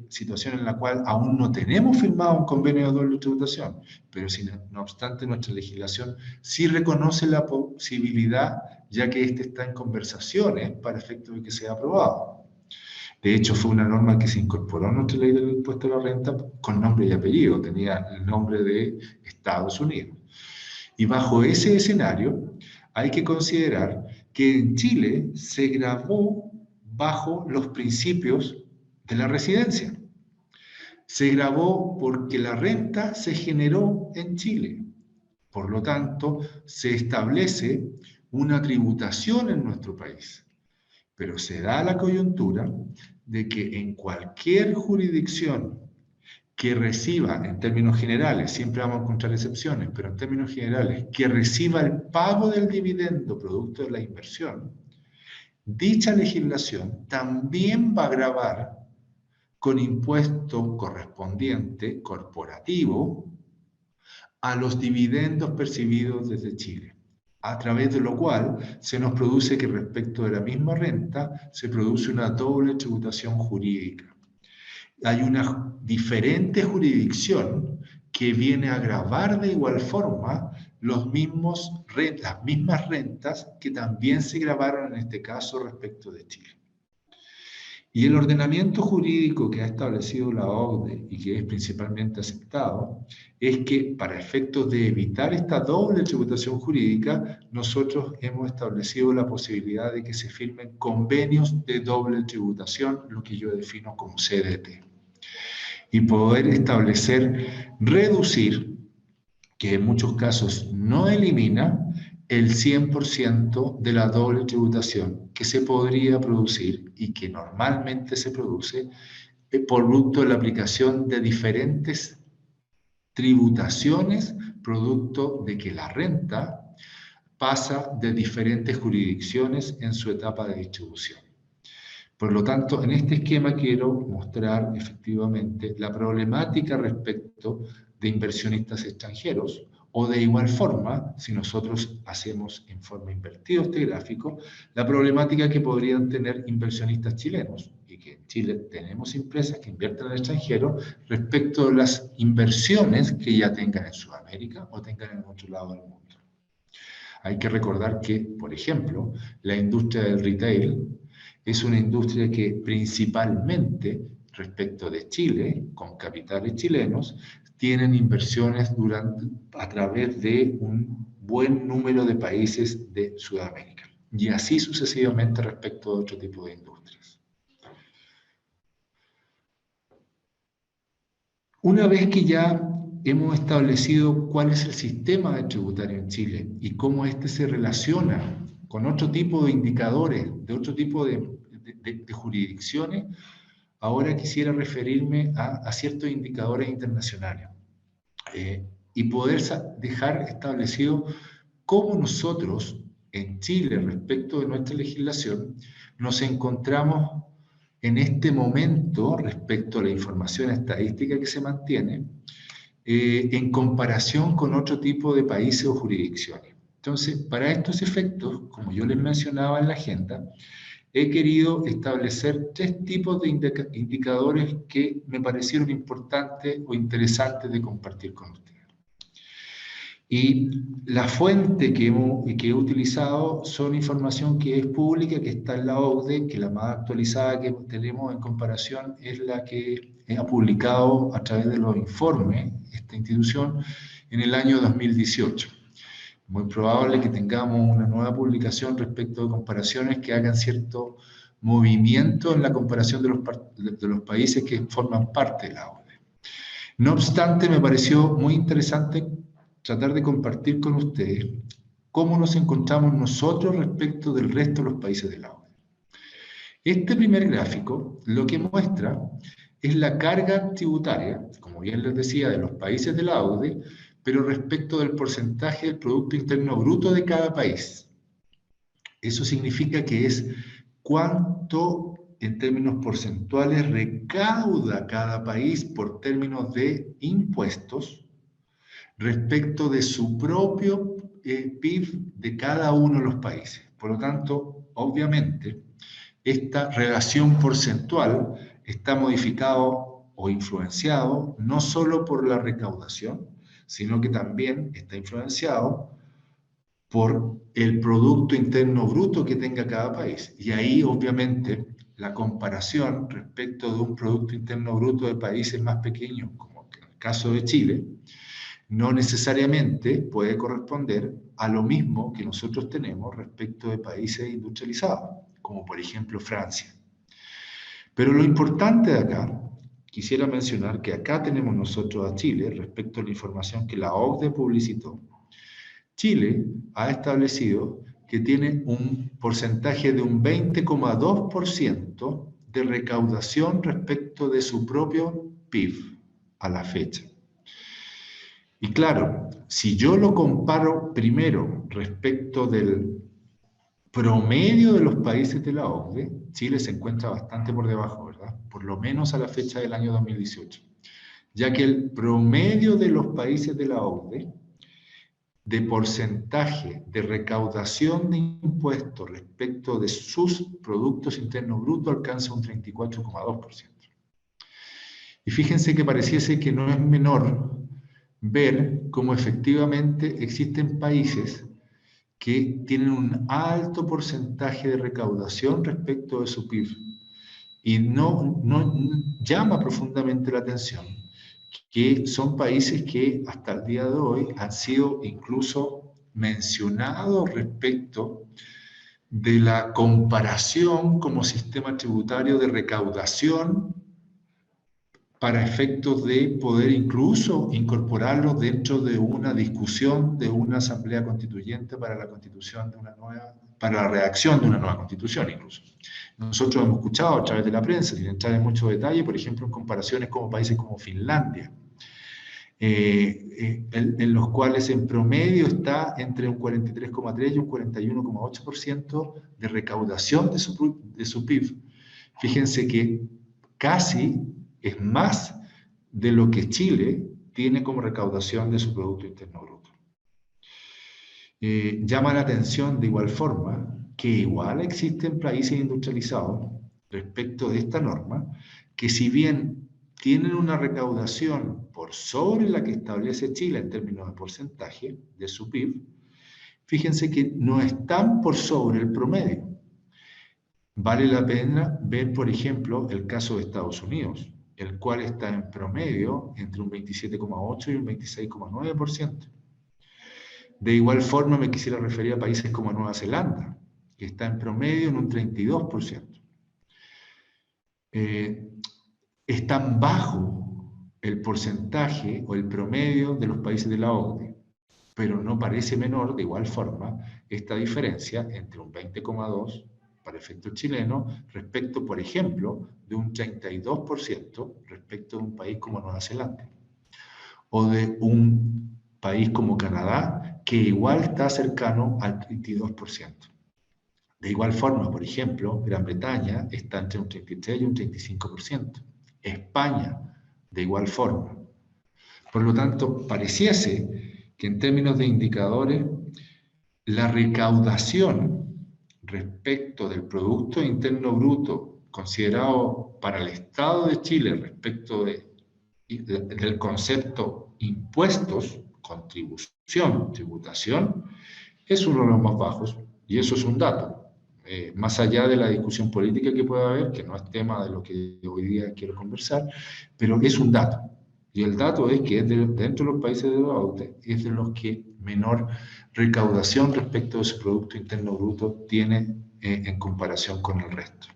[SPEAKER 4] situación en la cual aún no tenemos firmado un convenio de doble tributación, pero no obstante nuestra legislación sí reconoce la posibilidad, ya que este está en conversaciones para efecto de que sea aprobado. De hecho, fue una norma que se incorporó a nuestra ley del impuesto a la renta con nombre y apellido, tenía el nombre de Estados Unidos. Y bajo ese escenario hay que considerar que en Chile se gravó bajo los principios de la residencia. Se gravó porque la renta se generó en Chile. Por lo tanto, se establece una tributación en nuestro país. Pero se da la coyuntura de que en cualquier jurisdicción que reciba, en términos generales, siempre vamos a encontrar excepciones, pero en términos generales, que reciba el pago del dividendo producto de la inversión, dicha legislación también va a gravar con impuesto correspondiente corporativo a los dividendos percibidos desde Chile, a través de lo cual se nos produce que respecto de la misma renta se produce una doble tributación jurídica. Hay una diferente jurisdicción que viene a gravar de igual forma las mismas rentas que también se gravaron en este caso respecto de Chile. Y el ordenamiento jurídico que ha establecido la OCDE y que es principalmente aceptado es que para efectos de evitar esta doble tributación jurídica, nosotros hemos establecido la posibilidad de que se firmen convenios de doble tributación, lo que yo defino como CDT, y poder establecer, reducir, que en muchos casos no elimina, el 100% de la doble tributación que se podría producir y que normalmente se produce producto de la aplicación de diferentes tributaciones, producto de que la renta pasa de diferentes jurisdicciones en su etapa de distribución. Por lo tanto, en este esquema quiero mostrar efectivamente la problemática respecto de inversionistas extranjeros, o de igual forma, si nosotros hacemos en forma invertida este gráfico, la problemática que podrían tener inversionistas chilenos, y que en Chile tenemos empresas que invierten en el extranjero, respecto de las inversiones que ya tengan en Sudamérica o tengan en otro lado del mundo. Hay que recordar que, por ejemplo, la industria del retail es una industria que principalmente, respecto de Chile, con capitales chilenos, tienen inversiones a través de un buen número de países de Sudamérica. Y así sucesivamente respecto de otro tipo de industrias. Una vez que ya hemos establecido cuál es el sistema tributario en Chile y cómo este se relaciona con otro tipo de indicadores, de otro tipo de jurisdicciones, ahora quisiera referirme a ciertos indicadores internacionales y poder dejar establecido cómo nosotros en Chile, respecto de nuestra legislación, nos encontramos en este momento respecto a la información estadística que se mantiene en comparación con otro tipo de países o jurisdicciones. Entonces, para estos efectos, como yo les mencionaba en la agenda, he querido establecer 3 tipos de indicadores que me parecieron importantes o interesantes de compartir con ustedes. Y la fuente que he utilizado son información que es pública, que está en la OCDE, que la más actualizada que tenemos en comparación es la que ha publicado a través de los informes esta institución en el año 2018. Muy probable que tengamos una nueva publicación respecto de comparaciones que hagan cierto movimiento en la comparación de los países que forman parte de la OCDE. No obstante, me pareció muy interesante tratar de compartir con ustedes cómo nos encontramos nosotros respecto del resto de los países de la OCDE. Este primer gráfico lo que muestra es la carga tributaria, como bien les decía, de los países de la OCDE, pero respecto del porcentaje del Producto Interno Bruto de cada país. Eso significa que es cuánto en términos porcentuales recauda cada país por términos de impuestos respecto de su propio PIB de cada uno de los países. Por lo tanto, obviamente, esta relación porcentual está modificado o influenciado no solo por la recaudación, sino que también está influenciado por el Producto Interno Bruto que tenga cada país. Y ahí, obviamente, la comparación respecto de un Producto Interno Bruto de países más pequeños, como en el caso de Chile, no necesariamente puede corresponder a lo mismo que nosotros tenemos respecto de países industrializados, como por ejemplo Francia. Pero lo importante de acá, quisiera mencionar que acá tenemos nosotros a Chile respecto a la información que la OCDE publicitó. Chile ha establecido que tiene un porcentaje de un 20,2% de recaudación respecto de su propio PIB a la fecha. Y claro, si yo lo comparo primero respecto del promedio de los países de la OCDE, Chile se encuentra bastante por debajo, ¿verdad? Por lo menos a la fecha del año 2018. Ya que el promedio de los países de la OCDE, de porcentaje de recaudación de impuestos respecto de sus productos internos brutos, alcanza un 34,2%. Y fíjense que pareciese que no es menor ver cómo efectivamente existen países que tienen un alto porcentaje de recaudación respecto de su PIB Y no llama profundamente la atención que son países que hasta el día de hoy han sido incluso mencionados respecto de la comparación como sistema tributario de recaudación para efectos de poder incluso incorporarlos dentro de una discusión de una asamblea constituyente para la constitución de una nueva, para la redacción de una nueva constitución incluso. Nosotros hemos escuchado a través de la prensa, sin entrar en mucho detalle, por ejemplo, en comparaciones como países como Finlandia, en los cuales en promedio está entre un 43,3 y un 41,8% de recaudación de su PIB. Fíjense que casi es más de lo que Chile tiene como recaudación de su Producto Interno Bruto. Llama la atención de igual forma que igual existen países industrializados respecto de esta norma, que si bien tienen una recaudación por sobre la que establece Chile en términos de porcentaje de su PIB, fíjense que no están por sobre el promedio. Vale la pena ver, por ejemplo, el caso de Estados Unidos, el cual está en promedio entre un 27,8 y un 26,9%. De igual forma me quisiera referir a países como Nueva Zelanda, que está en promedio en un 32%. Están bajo el porcentaje o el promedio de los países de la OCDE, pero no parece menor de igual forma esta diferencia entre un 20,2% para efectos chilenos respecto, por ejemplo, de un 32% respecto de un país como Nueva Zelanda, o de un país como Canadá, que igual está cercano al 32%. De igual forma, por ejemplo, Gran Bretaña está entre un 33 y un 35%. España, de igual forma. Por lo tanto, pareciese que en términos de indicadores, la recaudación respecto del Producto Interno Bruto considerado para el Estado de Chile respecto del concepto impuestos, contribución, tributación, es uno de los más bajos, y eso es un dato. Más allá de la discusión política que pueda haber, que no es tema de lo que hoy día quiero conversar, pero es un dato. Y el dato es que dentro de los países de la OCDE es de los que menor recaudación respecto de su Producto Interno Bruto tiene en comparación con el resto.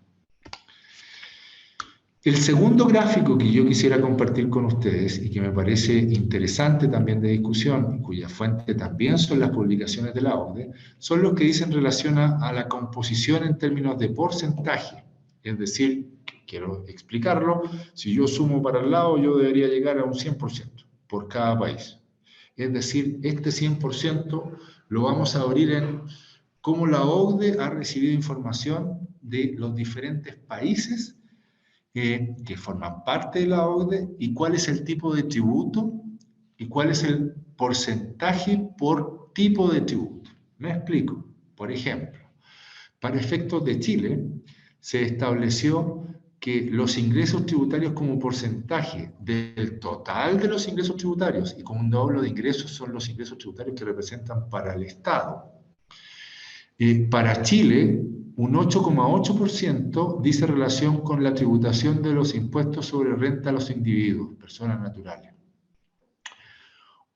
[SPEAKER 4] El segundo gráfico que yo quisiera compartir con ustedes y que me parece interesante también de discusión, y cuya fuente también son las publicaciones de la OCDE, son los que dicen relación a la composición en términos de porcentaje. Es decir, quiero explicarlo, si yo sumo para el lado, yo debería llegar a un 100% por cada país. Es decir, este 100% lo vamos a abrir en cómo la OCDE ha recibido información de los diferentes países que forman parte de la OCDE y cuál es el tipo de tributo y cuál es el porcentaje por tipo de tributo. Me explico. Por ejemplo, para efectos de Chile, se estableció que los ingresos tributarios como porcentaje del total de los ingresos tributarios, y como un doble de ingresos son los ingresos tributarios que representan para el Estado. Para Chile, un 8,8% dice relación con la tributación de los impuestos sobre renta a los individuos, personas naturales.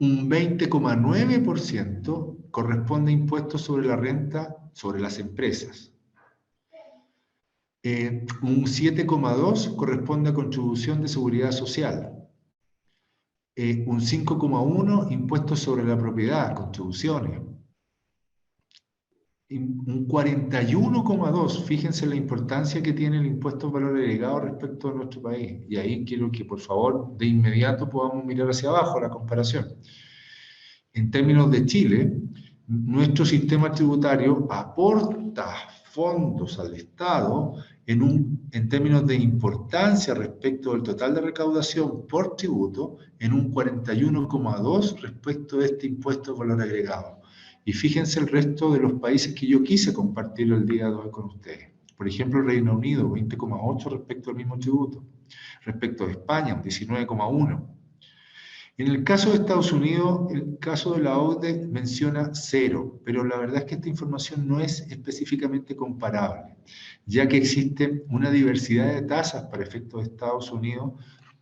[SPEAKER 4] Un 20,9% corresponde a impuestos sobre la renta sobre las empresas. Un 7,2% corresponde a contribución de seguridad social. Un 5,1% impuestos sobre la propiedad, contribuciones. Un 41,2%, fíjense la importancia que tiene el impuesto al valor agregado respecto a nuestro país. Y ahí quiero que, por favor, de inmediato podamos mirar hacia abajo la comparación. En términos de Chile, nuestro sistema tributario aporta fondos al Estado en términos de importancia respecto del total de recaudación por tributo en un 41,2% respecto de este impuesto al valor agregado. Y fíjense el resto de los países que yo quise compartir el día de hoy con ustedes. Por ejemplo, el Reino Unido, 20,8% respecto al mismo tributo. Respecto a España, 19,1%. En el caso de Estados Unidos, el caso de la OCDE menciona 0, pero la verdad es que esta información no es específicamente comparable, ya que existe una diversidad de tasas para efectos de Estados Unidos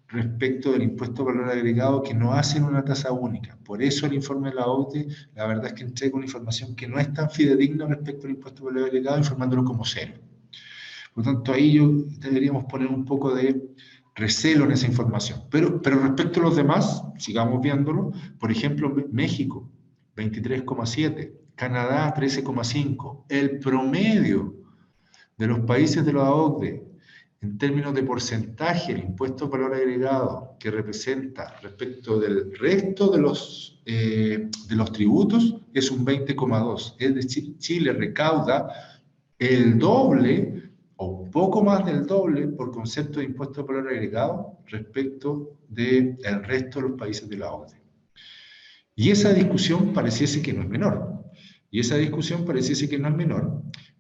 [SPEAKER 4] respecto del impuesto de valor agregado que no hacen una tasa única. Por eso el informe de la OCDE, la verdad es que entrega una información que no es tan fidedigna respecto al impuesto de valor agregado, informándolo como 0. Por lo tanto, ahí deberíamos poner un poco de recelo en esa información. Pero respecto a los demás, sigamos viéndolo. Por ejemplo, México, 23,7, Canadá, 13,5. El promedio de los países de la OCDE, en términos de porcentaje, el impuesto de valor agregado que representa respecto del resto de los tributos, es un 20,2. Es decir, Chile recauda el doble o poco más del doble por concepto de impuesto de valor agregado respecto del resto de los países de la OCDE. Y esa discusión pareciese que no es menor.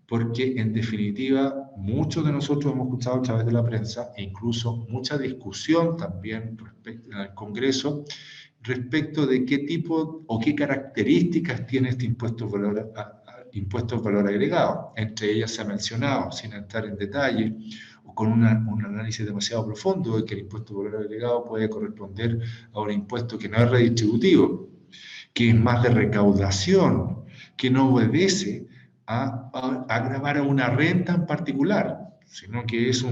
[SPEAKER 4] Porque en definitiva muchos de nosotros hemos escuchado a través de la prensa e incluso mucha discusión también en el Congreso respecto de qué tipo o qué características tiene este impuesto de valor agregado. Entre ellas se ha mencionado, sin entrar en detalle o con un análisis demasiado profundo, de que el impuesto de valor agregado puede corresponder a un impuesto que no es redistributivo, que es más de recaudación, que no obedece a gravar a una renta en particular, sino que es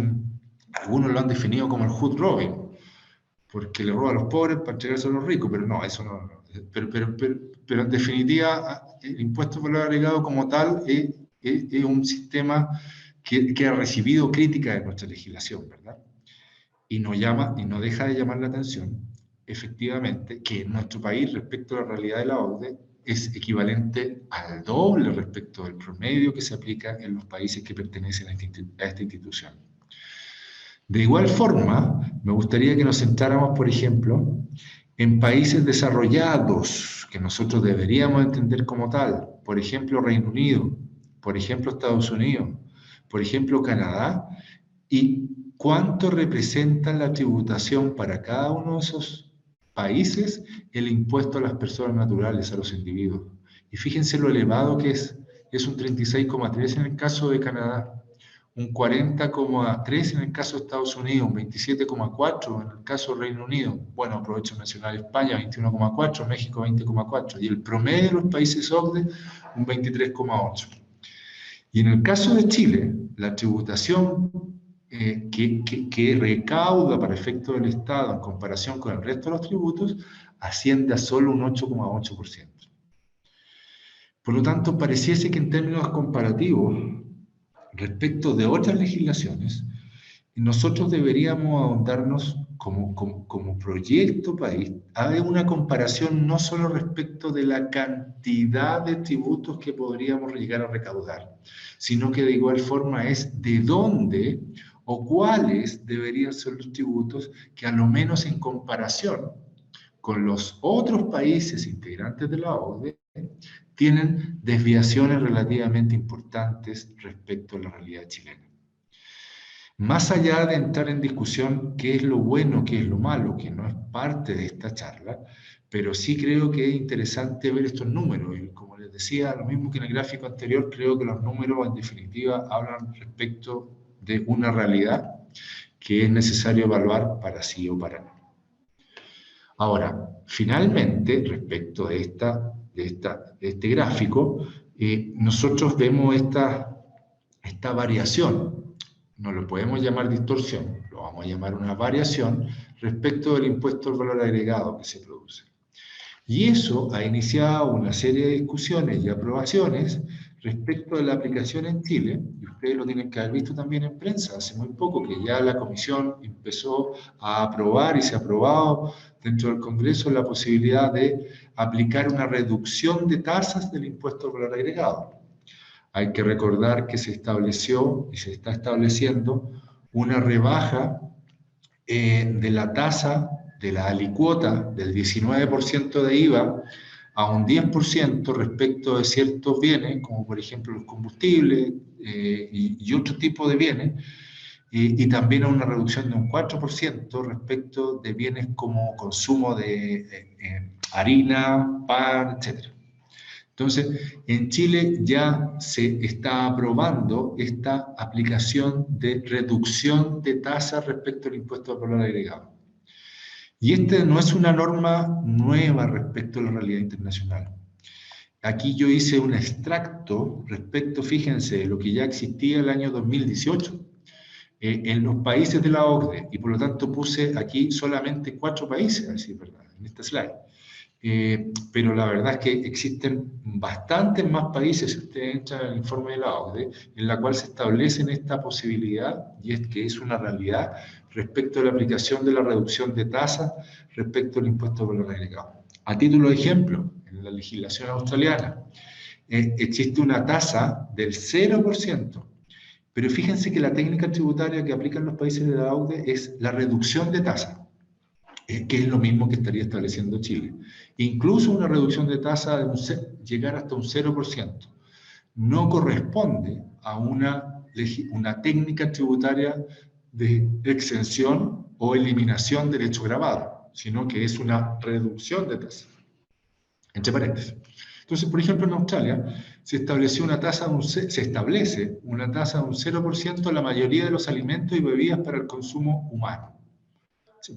[SPEAKER 4] algunos lo han definido como el hood robin, porque le roba a los pobres para entregarse a los ricos, pero no, eso no. Pero en definitiva, el impuesto de valor agregado como tal es un sistema que ha recibido crítica de nuestra legislación, ¿verdad? Y no deja de llamar la atención, efectivamente, que en nuestro país, respecto a la realidad de la OCDE, es equivalente al doble respecto del promedio que se aplica en los países que pertenecen a esta institución. De igual forma, me gustaría que nos centráramos, por ejemplo, en países desarrollados, que nosotros deberíamos entender como tal, por ejemplo Reino Unido, por ejemplo Estados Unidos, por ejemplo Canadá, y cuánto representa la tributación para cada uno de esos países el impuesto a las personas naturales, a los individuos. Y fíjense lo elevado que es un 36,3 en el caso de Canadá, un 40,3 en el caso de Estados Unidos, un 27,4 en el caso de Reino Unido, bueno, aprovecho de mencionar España, 21,4, México 20,4, y el promedio de los países OCDE, un 23,8. Y en el caso de Chile, la tributación que recauda para efecto del Estado en comparación con el resto de los tributos, asciende a solo un 8,8%. Por lo tanto, pareciese que en términos comparativos, respecto de otras legislaciones, nosotros deberíamos ahondarnos como proyecto país a una comparación no solo respecto de la cantidad de tributos que podríamos llegar a recaudar, sino que de igual forma es de dónde o cuáles deberían ser los tributos que a lo menos en comparación con los otros países integrantes de la OCDE tienen desviaciones relativamente importantes respecto a la realidad chilena. Más allá de entrar en discusión qué es lo bueno, qué es lo malo, que no es parte de esta charla, pero sí creo que es interesante ver estos números. Y como les decía, lo mismo que en el gráfico anterior, creo que los números en definitiva hablan respecto de una realidad que es necesario evaluar para sí o para no. Ahora, finalmente, respecto de este gráfico, nosotros vemos esta variación. No lo podemos llamar distorsión, lo vamos a llamar una variación respecto del impuesto al valor agregado que se produce. Y eso ha iniciado una serie de discusiones y aprobaciones respecto de la aplicación en Chile, y ustedes lo tienen que haber visto también en prensa hace muy poco, que ya la Comisión empezó a aprobar y se ha aprobado dentro del Congreso la posibilidad de aplicar una reducción de tasas del impuesto al valor agregado. Hay que recordar que se estableció y se está estableciendo una rebaja de la tasa, de la alicuota del 19% de IVA a un 10% respecto de ciertos bienes, como por ejemplo los combustibles y otro tipo de bienes, y también a una reducción de un 4% respecto de bienes como consumo de harina, pan, etc. Entonces, en Chile ya se está aprobando esta aplicación de reducción de tasas respecto al impuesto al valor agregado. Y esta no es una norma nueva respecto a la realidad internacional. Aquí yo hice un extracto respecto, fíjense, de lo que ya existía el año 2018 en los países de la OCDE, y por lo tanto puse aquí solamente 4 países, así, ¿verdad?, en este slide. Pero la verdad es que existen bastantes más países, si ustedes entran al informe de la OCDE, en la cual se establece esta posibilidad, y es que es una realidad respecto a la aplicación de la reducción de tasas respecto al impuesto al valor agregado. A título de ejemplo, en la legislación australiana existe una tasa del 0%, pero fíjense que la técnica tributaria que aplican los países de la OCDE es la reducción de tasa, que es lo mismo que estaría estableciendo Chile. Incluso una reducción de tasa de llegar hasta un 0% no corresponde a una técnica tributaria de exención o eliminación del hecho grabado, sino que es una reducción de tasa, entre paréntesis. Entonces, por ejemplo, en Australia se establece una tasa de un 0% a la mayoría de los alimentos y bebidas para el consumo humano. Se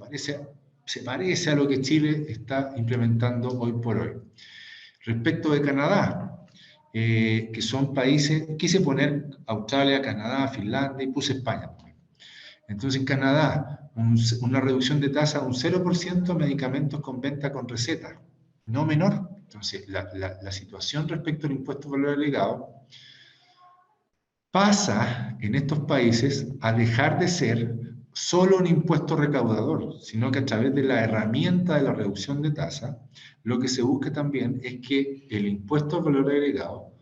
[SPEAKER 4] parece a lo que Chile está implementando hoy por hoy. Respecto de Canadá, que son países, quise poner Australia, Canadá, Finlandia y puse España. Entonces, en Canadá, una reducción de tasa de un 0% a medicamentos con venta con receta, no menor. Entonces, la situación respecto al impuesto al valor agregado pasa en estos países a dejar de ser solo un impuesto recaudador, sino que a través de la herramienta de la reducción de tasa, lo que se busca también es que el impuesto al valor agregado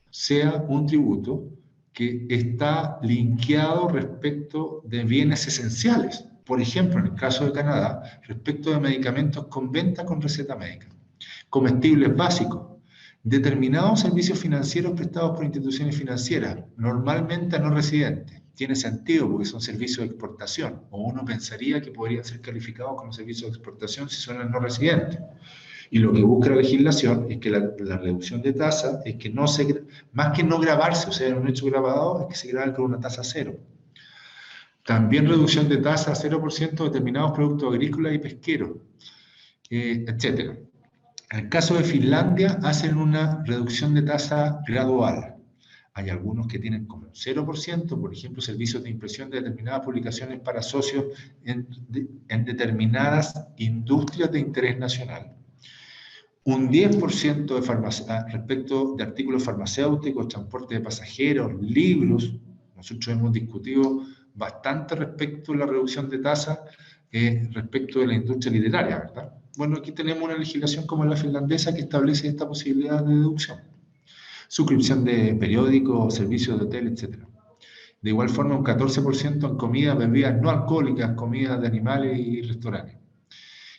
[SPEAKER 4] sea un tributo que está linkeado respecto de bienes esenciales. Por ejemplo, en el caso de Canadá, respecto de medicamentos con venta con receta médica, comestibles básicos, determinados servicios financieros prestados por instituciones financieras, normalmente a no residentes. Tiene sentido porque son servicios de exportación, o uno pensaría que podrían ser calificados como servicios de exportación si son no residentes. Y lo que busca la legislación es que la reducción de tasa es que no se, más que no grabarse, o sea, en un hecho grabado, es que se grabe con una tasa cero. También reducción de tasa a 0% de determinados productos agrícolas y pesqueros, etc. En el caso de Finlandia, hacen una reducción de tasa gradual. Hay algunos que tienen como un 0%, por ejemplo, servicios de impresión de determinadas publicaciones para socios en determinadas industrias de interés nacional. Un 10% respecto de artículos farmacéuticos, transporte de pasajeros, libros. Nosotros hemos discutido bastante respecto a la reducción de tasa respecto de la industria literaria, ¿verdad? Bueno, aquí tenemos una legislación como la finlandesa que establece esta posibilidad de deducción. Suscripción de periódicos, servicios de hotel, etc. De igual forma, un 14% en comidas, bebidas no alcohólicas, comidas de animales y restaurantes.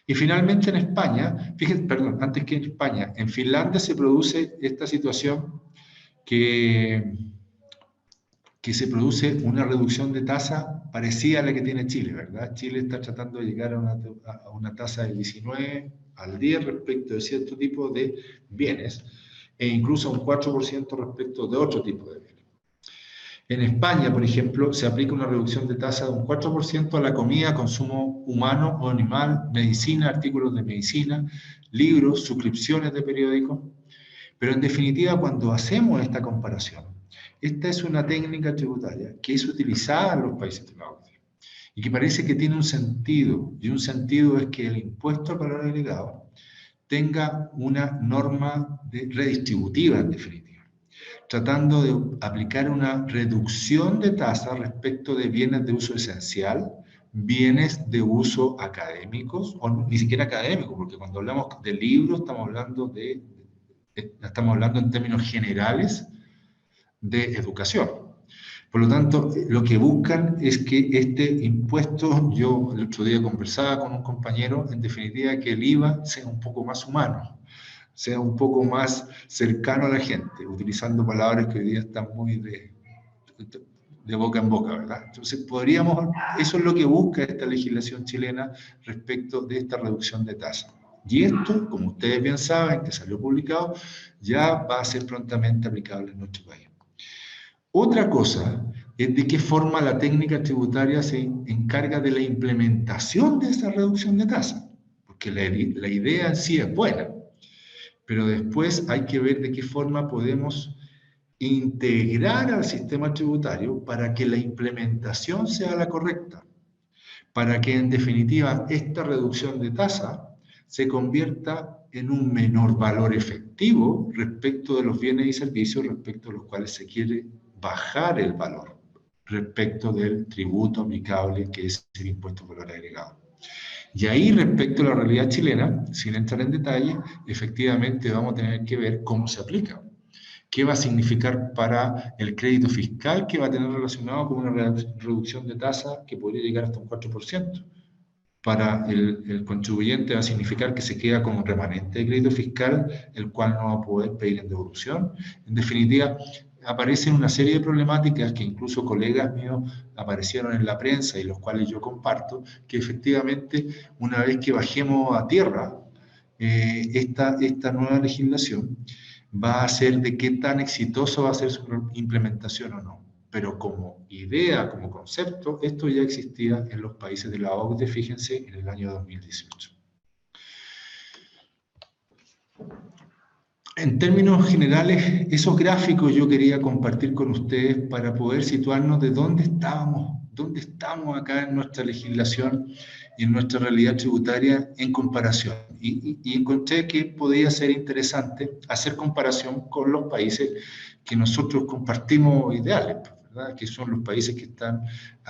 [SPEAKER 4] Y finalmente en España, fíjense, perdón, antes que en España, en Finlandia se produce esta situación que se produce una reducción de tasa parecida a la que tiene Chile, ¿verdad? Chile está tratando de llegar a una tasa del 19 al 10 respecto de cierto tipo de bienes, e incluso un 4% respecto de otro tipo de bienes. En España, por ejemplo, se aplica una reducción de tasa de un 4% a la comida, consumo humano o animal, medicina, artículos de medicina, libros, suscripciones de periódicos. Pero en definitiva, cuando hacemos esta comparación, esta es una técnica tributaria que es utilizada en los países de la OCDE y que parece que tiene un sentido, y un sentido es que el impuesto al valor agregado tenga una norma redistributiva, en definitiva, tratando de aplicar una reducción de tasa respecto de bienes de uso esencial, bienes de uso académicos, o ni siquiera académicos, porque cuando hablamos de libros estamos hablando en términos generales de educación. Por lo tanto, lo que buscan es que este impuesto, yo el otro día conversaba con un compañero, en definitiva, que el IVA sea un poco más humano, sea un poco más cercano a la gente, utilizando palabras que hoy día están muy de boca en boca, ¿verdad? Entonces, eso es lo que busca esta legislación chilena respecto de esta reducción de tasa. Y esto, como ustedes bien saben, que salió publicado, ya va a ser prontamente aplicable en nuestro país. Otra cosa es de qué forma la técnica tributaria se encarga de la implementación de esa reducción de tasa, porque la idea en sí es buena, pero después hay que ver de qué forma podemos integrar al sistema tributario para que la implementación sea la correcta, para que en definitiva esta reducción de tasa se convierta en un menor valor efectivo respecto de los bienes y servicios respecto a los cuales se quiere bajar el valor respecto del tributo aplicable que es el impuesto al valor agregado. Y ahí, respecto a la realidad chilena, sin entrar en detalle, efectivamente vamos a tener que ver cómo se aplica. ¿Qué va a significar para el crédito fiscal que va a tener relacionado con una reducción de tasa que podría llegar hasta un 4%? Para el contribuyente va a significar que se queda con un remanente de crédito fiscal, el cual no va a poder pedir en devolución. En definitiva, aparecen una serie de problemáticas que incluso colegas míos aparecieron en la prensa y los cuales yo comparto, que efectivamente una vez que bajemos a tierra esta nueva legislación va a ser de qué tan exitoso va a ser su implementación o no. Pero como idea, como concepto, esto ya existía en los países de la OCDE, fíjense, en el año 2018. En términos generales, esos gráficos yo quería compartir con ustedes para poder situarnos de dónde estamos acá en nuestra legislación y en nuestra realidad tributaria en comparación. Y encontré que podía ser interesante hacer comparación con los países que nosotros compartimos ideales, ¿verdad? Que son los países que están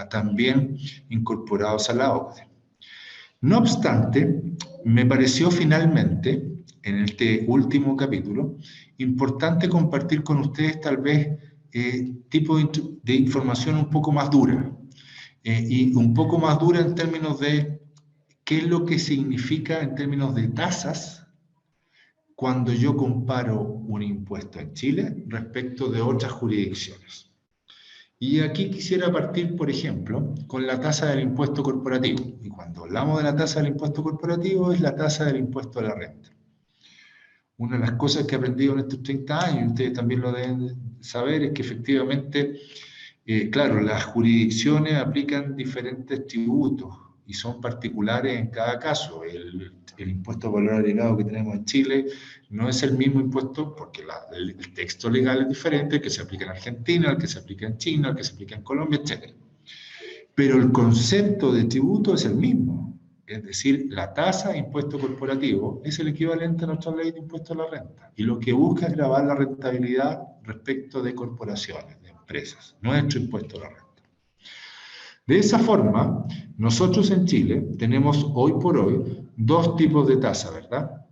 [SPEAKER 4] también incorporados a la OCDE. No obstante, me pareció finalmente, en este último capítulo, importante compartir con ustedes tal vez tipo de información un poco más dura, y un poco más dura en términos de qué es lo que significa en términos de tasas cuando yo comparo un impuesto en Chile respecto de otras jurisdicciones. Y aquí quisiera partir, por ejemplo, con la tasa del impuesto corporativo. Y cuando hablamos de la tasa del impuesto corporativo es la tasa del impuesto a la renta. Una de las cosas que he aprendido en estos 30 años, y ustedes también lo deben saber, es que efectivamente, claro, las jurisdicciones aplican diferentes tributos y son particulares en cada caso. El impuesto al valor agregado que tenemos en Chile no es el mismo impuesto porque el texto legal es diferente, el que se aplica en Argentina, el que se aplica en China, el que se aplica en Colombia, etc. Pero el concepto de tributo es el mismo. Es decir, la tasa de impuesto corporativo es el equivalente a nuestra ley de impuesto a la renta. Y lo que busca es grabar la rentabilidad respecto de corporaciones, de empresas, nuestro impuesto a la renta. De esa forma, nosotros en Chile tenemos hoy por hoy dos tipos de tasa, ¿verdad?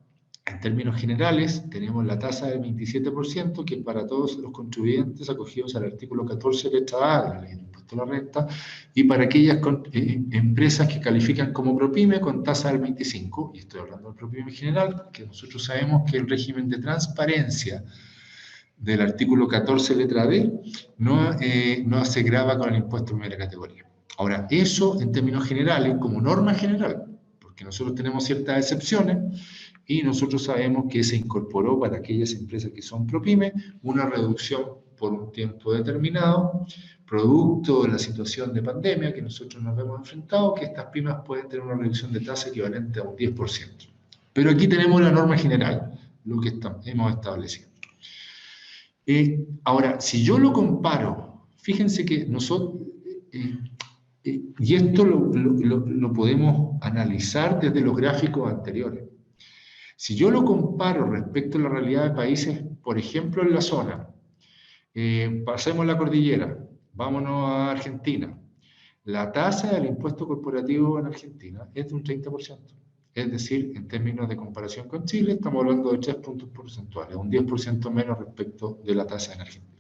[SPEAKER 4] En términos generales, tenemos la tasa del 27%, que es para todos los contribuyentes acogidos al artículo 14, letra A de la ley de impuesto a la renta, y para aquellas empresas que califican como ProPyme con tasa del 25%, y estoy hablando del ProPyme general, que nosotros sabemos que el régimen de transparencia del artículo 14, letra D, no se grava con el impuesto de primera categoría. Ahora, eso en términos generales, como norma general, porque nosotros tenemos ciertas excepciones, y nosotros sabemos que se incorporó para aquellas empresas que son ProPyme una reducción por un tiempo determinado, producto de la situación de pandemia que nosotros nos hemos enfrentado, que estas pymes pueden tener una reducción de tasa equivalente a un 10%. Pero aquí tenemos la norma general, lo que hemos establecido. Ahora, si yo lo comparo, fíjense que nosotros, y esto lo podemos analizar desde los gráficos anteriores. Si yo lo comparo respecto a la realidad de países, por ejemplo, en la zona, pasemos la cordillera, vámonos a Argentina. La tasa del impuesto corporativo en Argentina es de un 30%. Es decir, en términos de comparación con Chile, estamos hablando de 3 puntos porcentuales, un 10% menos respecto de la tasa en Argentina.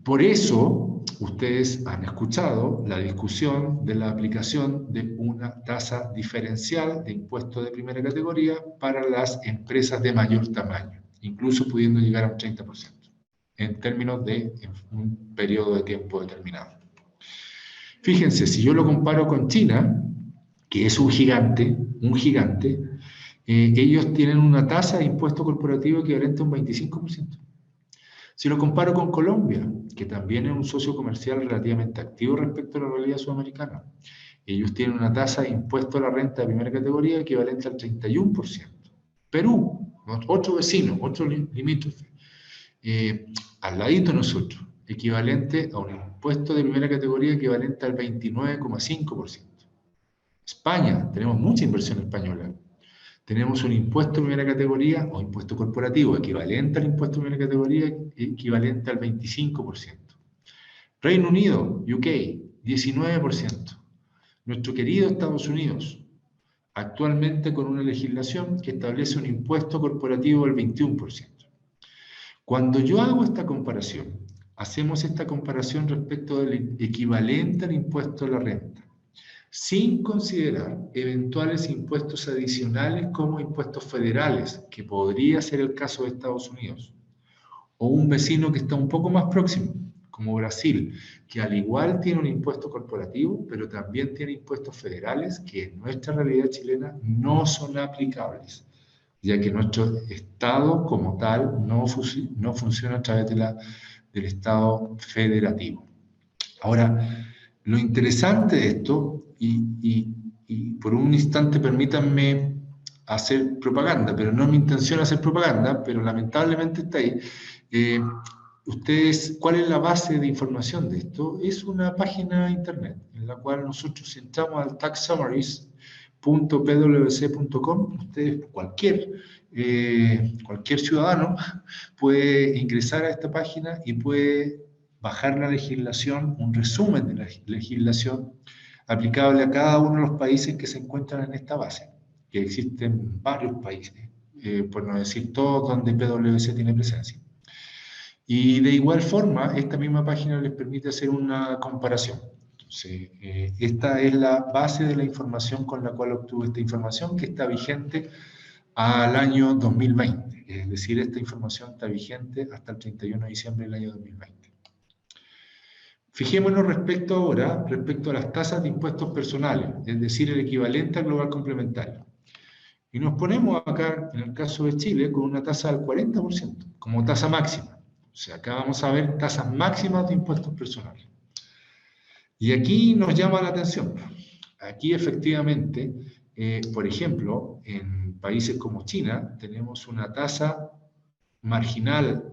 [SPEAKER 4] Por eso, ustedes han escuchado la discusión de la aplicación de una tasa diferencial de impuesto de primera categoría para las empresas de mayor tamaño, incluso pudiendo llegar a un 30%. en términos de un periodo de tiempo determinado. Fíjense, si yo lo comparo con China, que es un gigante, ellos tienen una tasa de impuesto corporativo equivalente a un 25%. Si lo comparo con Colombia, que también es un socio comercial relativamente activo respecto a la realidad sudamericana, ellos tienen una tasa de impuesto a la renta de primera categoría equivalente al 31%. Perú, otro vecino, otro limítrofe, al ladito de nosotros, equivalente a un impuesto de primera categoría equivalente al 29,5%. España, tenemos mucha inversión española. Tenemos un impuesto de primera categoría o impuesto corporativo equivalente al impuesto de primera categoría equivalente al 25%. Reino Unido, UK, 19%. Nuestro querido Estados Unidos, actualmente con una legislación que establece un impuesto corporativo del 21%. Cuando yo hago esta comparación, hacemos esta comparación respecto del equivalente al impuesto a la renta, sin considerar eventuales impuestos adicionales como impuestos federales, que podría ser el caso de Estados Unidos, o un vecino que está un poco más próximo, como Brasil, que al igual tiene un impuesto corporativo, pero también tiene impuestos federales que en nuestra realidad chilena no son aplicables, ya que nuestro Estado como tal no funciona a través del Estado federativo. Ahora, lo interesante de esto, y por un instante permítanme hacer propaganda, pero no es mi intención hacer propaganda, pero lamentablemente está ahí. Ustedes, ¿cuál es la base de información de esto? Es una página de internet en la cual nosotros entramos al taxsummaries.pwc.com. Ustedes, cualquier ciudadano puede ingresar a esta página y puede bajar la legislación, un resumen de la legislación aplicable a cada uno de los países que se encuentran en esta base, que existen varios países, por no decir todos, donde PwC tiene presencia. Y de igual forma, esta misma página les permite hacer una comparación. Entonces, esta es la base de la información con la cual obtuve esta información, que está vigente al año 2020. Es decir, esta información está vigente hasta el 31 de diciembre del año 2020. Fijémonos respecto a las tasas de impuestos personales, es decir, el equivalente al global complementario. Y nos ponemos acá, en el caso de Chile, con una tasa del 40%, como tasa máxima. O sea, acá vamos a ver tasas máximas de impuestos personales. Y aquí nos llama la atención. Aquí efectivamente, por ejemplo, en países como China, tenemos una tasa marginal,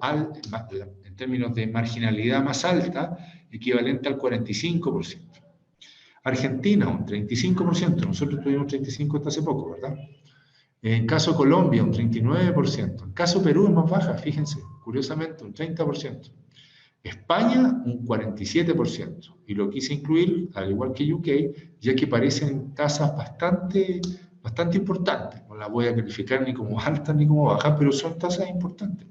[SPEAKER 4] en términos de marginalidad más alta, equivalente al 45%. Argentina, un 35%. Nosotros tuvimos 35% hasta hace poco, ¿verdad? En caso Colombia, un 39%. En caso Perú es más baja, fíjense, curiosamente, un 30%. España, un 47%. Y lo quise incluir, al igual que UK, ya que parecen tasas bastante importantes. No las voy a calificar ni como altas ni como bajas, pero son tasas importantes.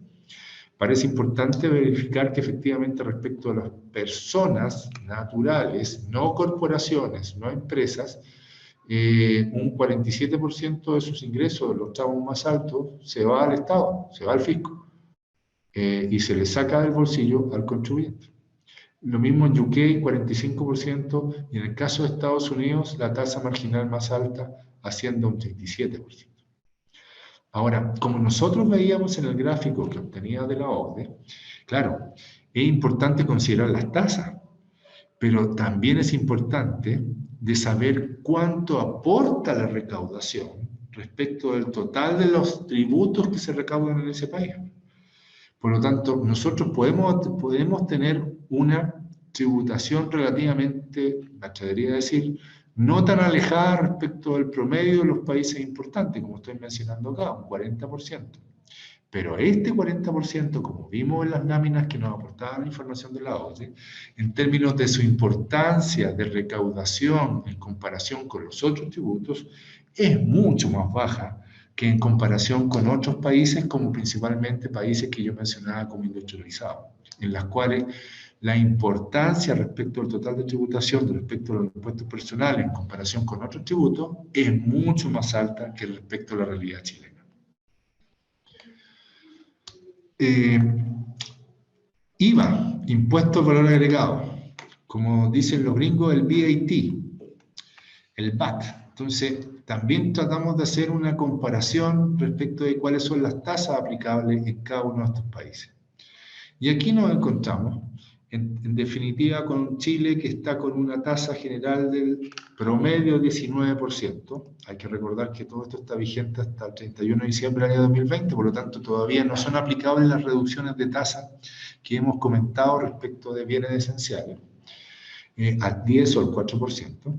[SPEAKER 4] Parece importante verificar que efectivamente respecto a las personas naturales, no corporaciones, no empresas, un 47% de sus ingresos, de los tramos más altos, se va al Estado, se va al fisco, y se le saca del bolsillo al contribuyente. Lo mismo en UK, 45%, y en el caso de Estados Unidos, la tasa marginal más alta asciende a un 37%. Ahora, como nosotros veíamos en el gráfico que obtenía de la OCDE, claro, es importante considerar las tasas, pero también es importante de saber cuánto aporta la recaudación respecto del total de los tributos que se recaudan en ese país. Por lo tanto, nosotros podemos tener una tributación relativamente, me atrevería a decir, no tan alejada respecto del promedio de los países importantes, como estoy mencionando acá, un 40%. Pero este 40%, como vimos en las láminas que nos aportaban la información de la OCDE, en términos de su importancia de recaudación en comparación con los otros tributos, es mucho más baja que en comparación con otros países, como principalmente países que yo mencionaba como industrializados, en las cuales la importancia respecto al total de tributación, respecto a los impuestos personales en comparación con otros tributos, es mucho más alta que respecto a la realidad chilena. IVA, impuesto al valor agregado. Como dicen los gringos, el VAT, el VAT. Entonces, también tratamos de hacer una comparación respecto de cuáles son las tasas aplicables en cada uno de estos países. Y aquí nos encontramos, en definitiva, con Chile, que está con una tasa general del promedio 19%. Hay que recordar que todo esto está vigente hasta el 31 de diciembre del año 2020, por lo tanto, todavía no son aplicables las reducciones de tasa que hemos comentado respecto de bienes esenciales, al 10 o al 4%.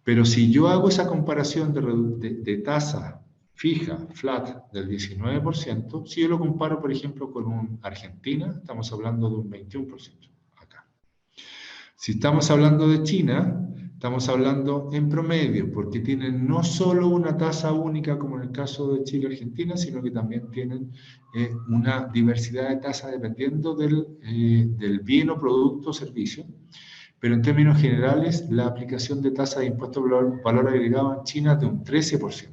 [SPEAKER 4] Pero si yo hago esa comparación de tasa fija, flat, del 19%, si yo lo comparo, por ejemplo, con Argentina, estamos hablando de un 21% acá. Si estamos hablando de China, estamos hablando en promedio, porque tienen no solo una tasa única, como en el caso de Chile y Argentina, sino que también tienen una diversidad de tasas dependiendo del bien o producto o servicio. Pero en términos generales, la aplicación de tasa de impuesto al valor agregado en China es de un 13%.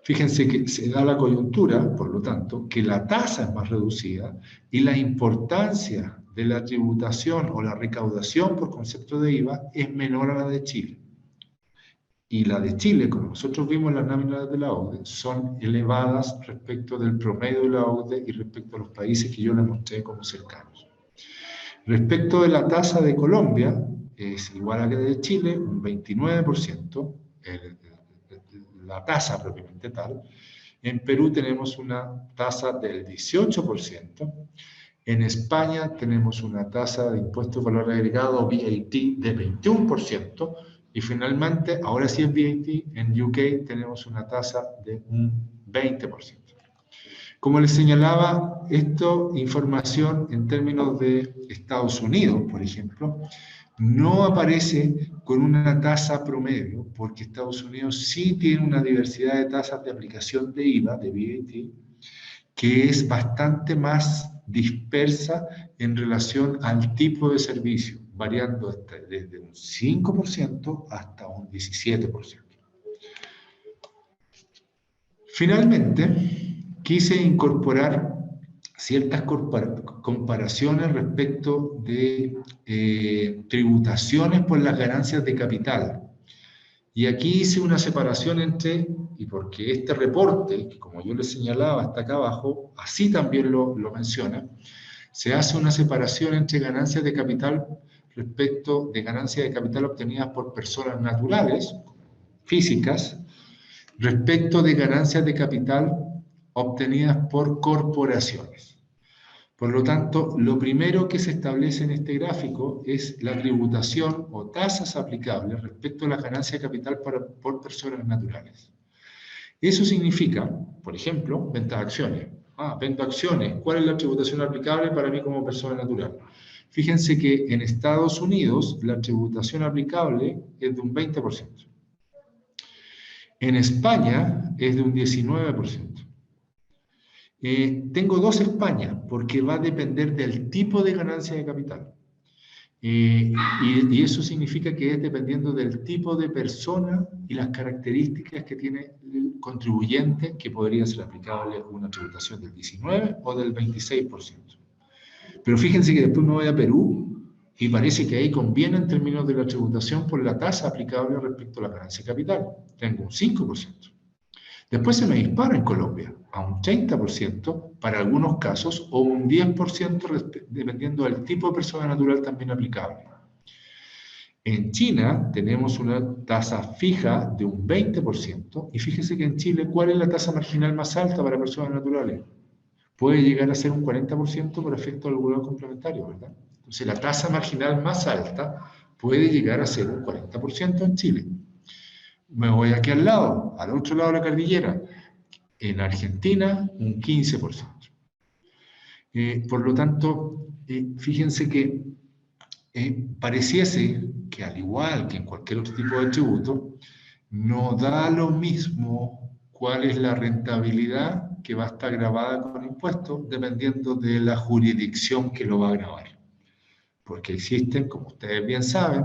[SPEAKER 4] Fíjense que se da la coyuntura, por lo tanto, que la tasa es más reducida y la importancia de la tributación o la recaudación por concepto de IVA es menor a la de Chile. Y la de Chile, como nosotros vimos en las nóminas de la OCDE, son elevadas respecto del promedio de la OCDE y respecto a los países que yo les mostré como cercanos. Respecto de la tasa de Colombia, es igual a la de Chile, un 29%, la tasa propiamente tal. En Perú tenemos una tasa del 18%. En España tenemos una tasa de impuesto de valor agregado, VAT, de 21%. Y finalmente, ahora sí es VAT, en UK tenemos una tasa de un 20%. Como les señalaba, esto, información en términos de Estados Unidos, por ejemplo, no aparece con una tasa promedio, porque Estados Unidos sí tiene una diversidad de tasas de aplicación de IVA, de VAT, que es bastante más dispersa en relación al tipo de servicio, variando desde un 5% hasta un 17%. Finalmente, quise incorporar ciertas comparaciones respecto de tributaciones por las ganancias de capital. Y aquí hice una separación entre, y porque este reporte, que como yo les señalaba está acá abajo, así también lo menciona, se hace una separación entre ganancias de capital respecto de ganancias de capital obtenidas por personas naturales, físicas, respecto de ganancias de capital obtenidas por corporaciones. Por lo tanto, lo primero que se establece en este gráfico es la tributación o tasas aplicables respecto a la ganancia de capital por personas naturales. Eso significa, por ejemplo, venta de acciones. Vendo acciones. ¿Cuál es la tributación aplicable para mí como persona natural? Fíjense que en Estados Unidos la tributación aplicable es de un 20%. En España es de un 19%. Tengo dos Españas porque va a depender del tipo de ganancia de capital. Y eso significa que es dependiendo del tipo de persona y las características que tiene el contribuyente, que podría ser aplicable una tributación del 19 o del 26%. Pero fíjense que después me voy a Perú y parece que ahí conviene en términos de la tributación por la tasa aplicable respecto a la ganancia de capital. Tengo un 5%. Después se me dispara en Colombia a un 30% para algunos casos o un 10% dependiendo del tipo de persona natural también aplicable. En China tenemos una tasa fija de un 20% y fíjese que en Chile, ¿cuál es la tasa marginal más alta para personas naturales? Puede llegar a ser un 40% por efecto del algodón complementario, ¿verdad? Entonces la tasa marginal más alta puede llegar a ser un 40% en Chile. Me voy aquí al lado, al otro lado de la cordillera. En Argentina, un 15%. Por lo tanto, fíjense que pareciese que al igual que en cualquier otro tipo de tributo, no da lo mismo cuál es la rentabilidad que va a estar grabada con impuestos dependiendo de la jurisdicción que lo va a grabar. Porque existen, como ustedes bien saben,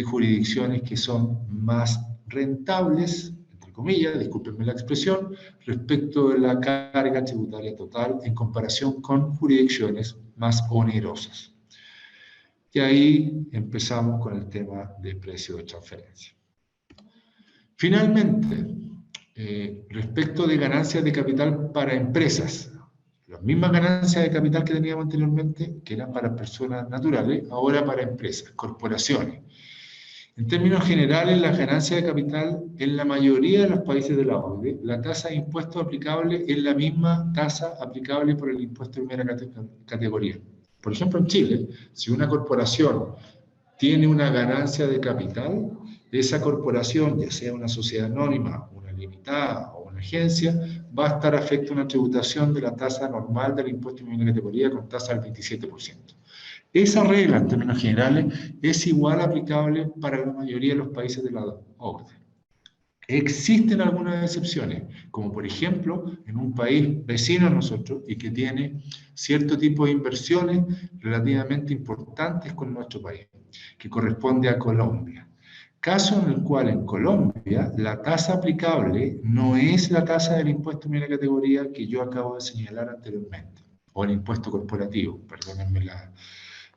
[SPEAKER 4] jurisdicciones que son más rentables, entre comillas, discúlpenme la expresión, respecto de la carga tributaria total en comparación con jurisdicciones más onerosas. Y ahí empezamos con el tema de precio de transferencia. Finalmente, respecto de ganancias de capital para empresas, las mismas ganancias de capital que teníamos anteriormente, que eran para personas naturales, ahora para empresas, corporaciones. En términos generales, las ganancias de capital en la mayoría de los países de la OCDE, la tasa de impuesto aplicable es la misma tasa aplicable por el impuesto de primera categoría. Por ejemplo, en Chile, si una corporación tiene una ganancia de capital, esa corporación, ya sea una sociedad anónima, una limitada o una agencia, va a estar afecto a una tributación de la tasa normal del impuesto de primera categoría con tasa del 27%. Esa regla, en términos generales, es igual aplicable para la mayoría de los países de la OCDE. Existen algunas excepciones, como por ejemplo en un país vecino a nosotros y que tiene cierto tipo de inversiones relativamente importantes con nuestro país, que corresponde a Colombia. Caso en el cual en Colombia la tasa aplicable no es la tasa del impuesto de primera categoría que yo acabo de señalar anteriormente, o el impuesto corporativo, perdónenme la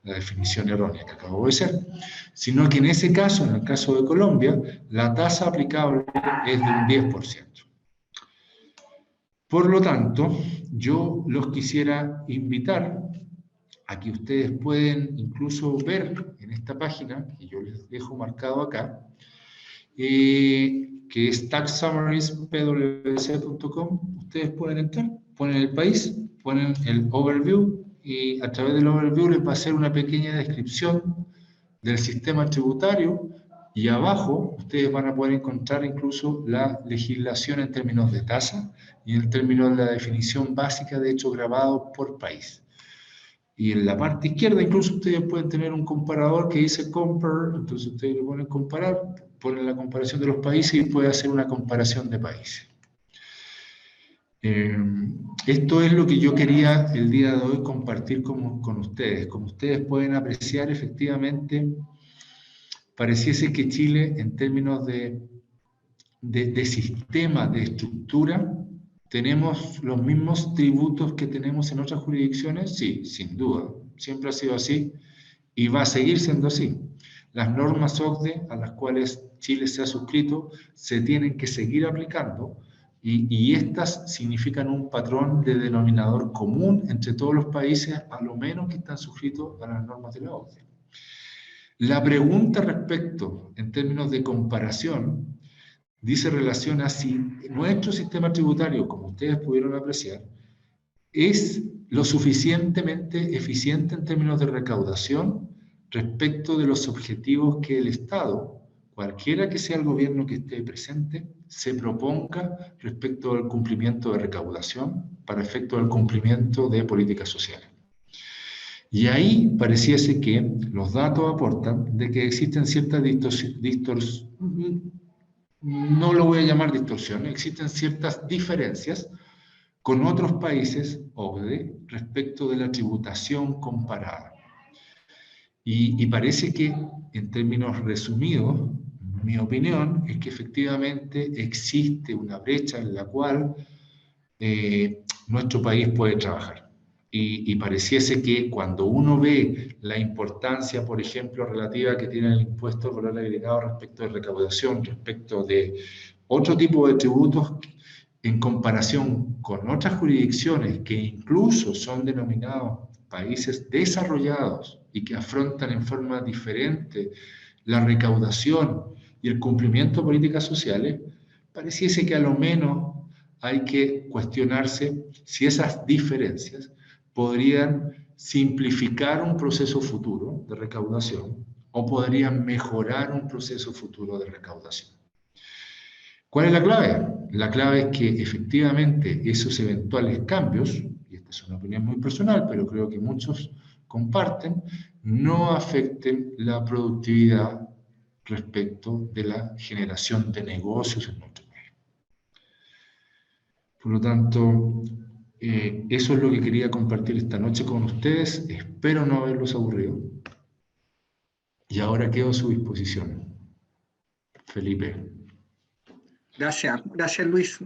[SPEAKER 4] definición errónea que acabo de hacer, sino que en ese caso, en el caso de Colombia, la tasa aplicable es de un 10%. Por lo tanto, yo los quisiera invitar a que ustedes pueden incluso ver en esta página, que yo les dejo marcado acá, que es taxsummaries.pwc.com. Ustedes pueden entrar, ponen el país, ponen el overview, y a través del overview les va a hacer una pequeña descripción del sistema tributario, y abajo ustedes van a poder encontrar incluso la legislación en términos de tasa y en términos de la definición básica de hecho grabado por país. Y en la parte izquierda incluso ustedes pueden tener un comparador que dice compare, entonces ustedes le ponen comparar, ponen la comparación de los países y puede hacer una comparación de países. Esto es lo que yo quería el día de hoy compartir con ustedes. Como ustedes pueden apreciar, efectivamente, pareciese que Chile, en términos de sistema, de estructura, ¿tenemos los mismos tributos que tenemos en otras jurisdicciones? Sí, sin duda. Siempre ha sido así y va a seguir siendo así. Las normas OCDE a las cuales Chile se ha suscrito se tienen que seguir aplicando y estas significan un patrón de denominador común entre todos los países, a lo menos que están suscritos a las normas de la OCDE. La pregunta respecto, en términos de comparación, dice relación a si nuestro sistema tributario, como ustedes pudieron apreciar, es lo suficientemente eficiente en términos de recaudación respecto de los objetivos que el Estado, cualquiera que sea el gobierno que esté presente, se proponga respecto al cumplimiento de recaudación para efecto del cumplimiento de políticas sociales. Y ahí pareciese que los datos aportan de que existen ciertas no lo voy a llamar distorsiones, existen ciertas diferencias con otros países OCDE respecto de la tributación comparada. Y parece que, en términos resumidos, mi opinión es que efectivamente existe una brecha en la cual nuestro país puede trabajar. Y pareciese que cuando uno ve la importancia, por ejemplo, relativa que tiene el impuesto al valor agregado respecto de recaudación, respecto de otro tipo de tributos, en comparación con otras jurisdicciones que incluso son denominados países desarrollados y que afrontan en forma diferente la recaudación y el cumplimiento de políticas sociales, pareciese que a lo menos hay que cuestionarse si esas diferencias podrían simplificar un proceso futuro de recaudación o podrían mejorar un proceso futuro de recaudación. ¿Cuál es la clave? La clave es que efectivamente esos eventuales cambios, y esta es una opinión muy personal, pero creo que muchos comparten, no afecten la productividad respecto de la generación de negocios en nuestro país. Por lo tanto, eso es lo que quería compartir esta noche con ustedes. Espero no haberlos aburrido. Y ahora quedo a su disposición. Felipe.
[SPEAKER 2] Gracias Luis.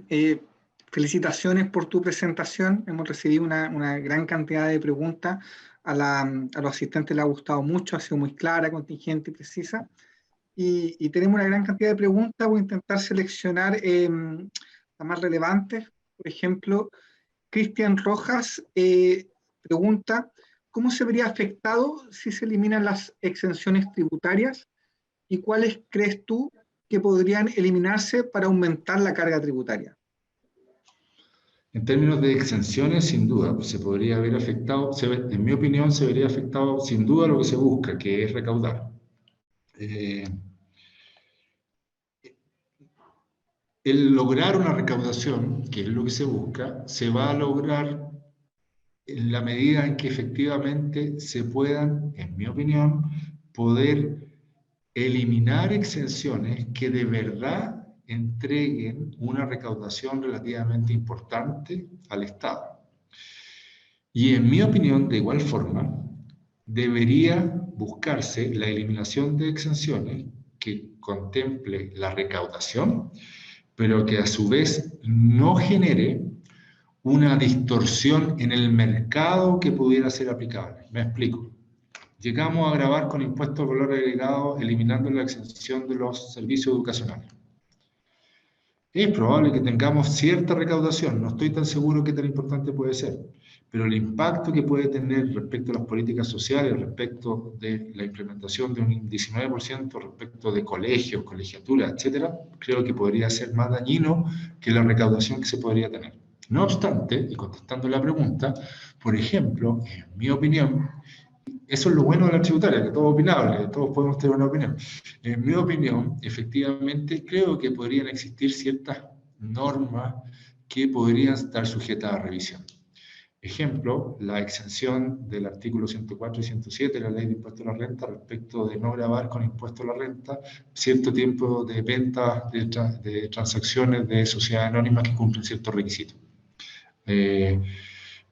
[SPEAKER 2] Felicitaciones por tu presentación. Hemos recibido una gran cantidad de preguntas. A los asistentes les ha gustado mucho, ha sido muy clara, contingente y precisa. Y tenemos una gran cantidad de preguntas. Voy a intentar seleccionar las más relevantes. Por ejemplo, Cristian Rojas pregunta, ¿cómo se vería afectado si se eliminan las exenciones tributarias? ¿Y cuáles crees tú que podrían eliminarse para aumentar la carga tributaria?
[SPEAKER 4] En términos de exenciones, sin duda, se podría haber afectado, en mi opinión, se vería afectado sin duda lo que se busca, que es recaudar. El lograr una recaudación, que es lo que se busca, se va a lograr en la medida en que efectivamente se puedan, en mi opinión, poder eliminar exenciones que de verdad entreguen una recaudación relativamente importante al Estado. Y en mi opinión, de igual forma, debería buscarse la eliminación de exenciones que contemple la recaudación, pero que a su vez no genere una distorsión en el mercado que pudiera ser aplicable. Me explico. Llegamos a grabar con impuestos de valor agregado eliminando la exención de los servicios educacionales. Es probable que tengamos cierta recaudación, no estoy tan seguro qué tan importante puede ser, pero el impacto que puede tener respecto a las políticas sociales, respecto de la implementación de un 19% respecto de colegios, colegiaturas, etcétera, creo que podría ser más dañino que la recaudación que se podría tener. No obstante, y contestando la pregunta, por ejemplo, en mi opinión, eso es lo bueno de la tributaria, que todo es opinable, todos podemos tener una opinión. En mi opinión, efectivamente, creo que podrían existir ciertas normas que podrían estar sujetas a revisión. Ejemplo, la exención del artículo 104 y 107 de la Ley de Impuesto a la Renta respecto de no gravar con impuesto a la renta cierto tiempo de venta de transacciones de sociedades anónimas que cumplen ciertos requisitos.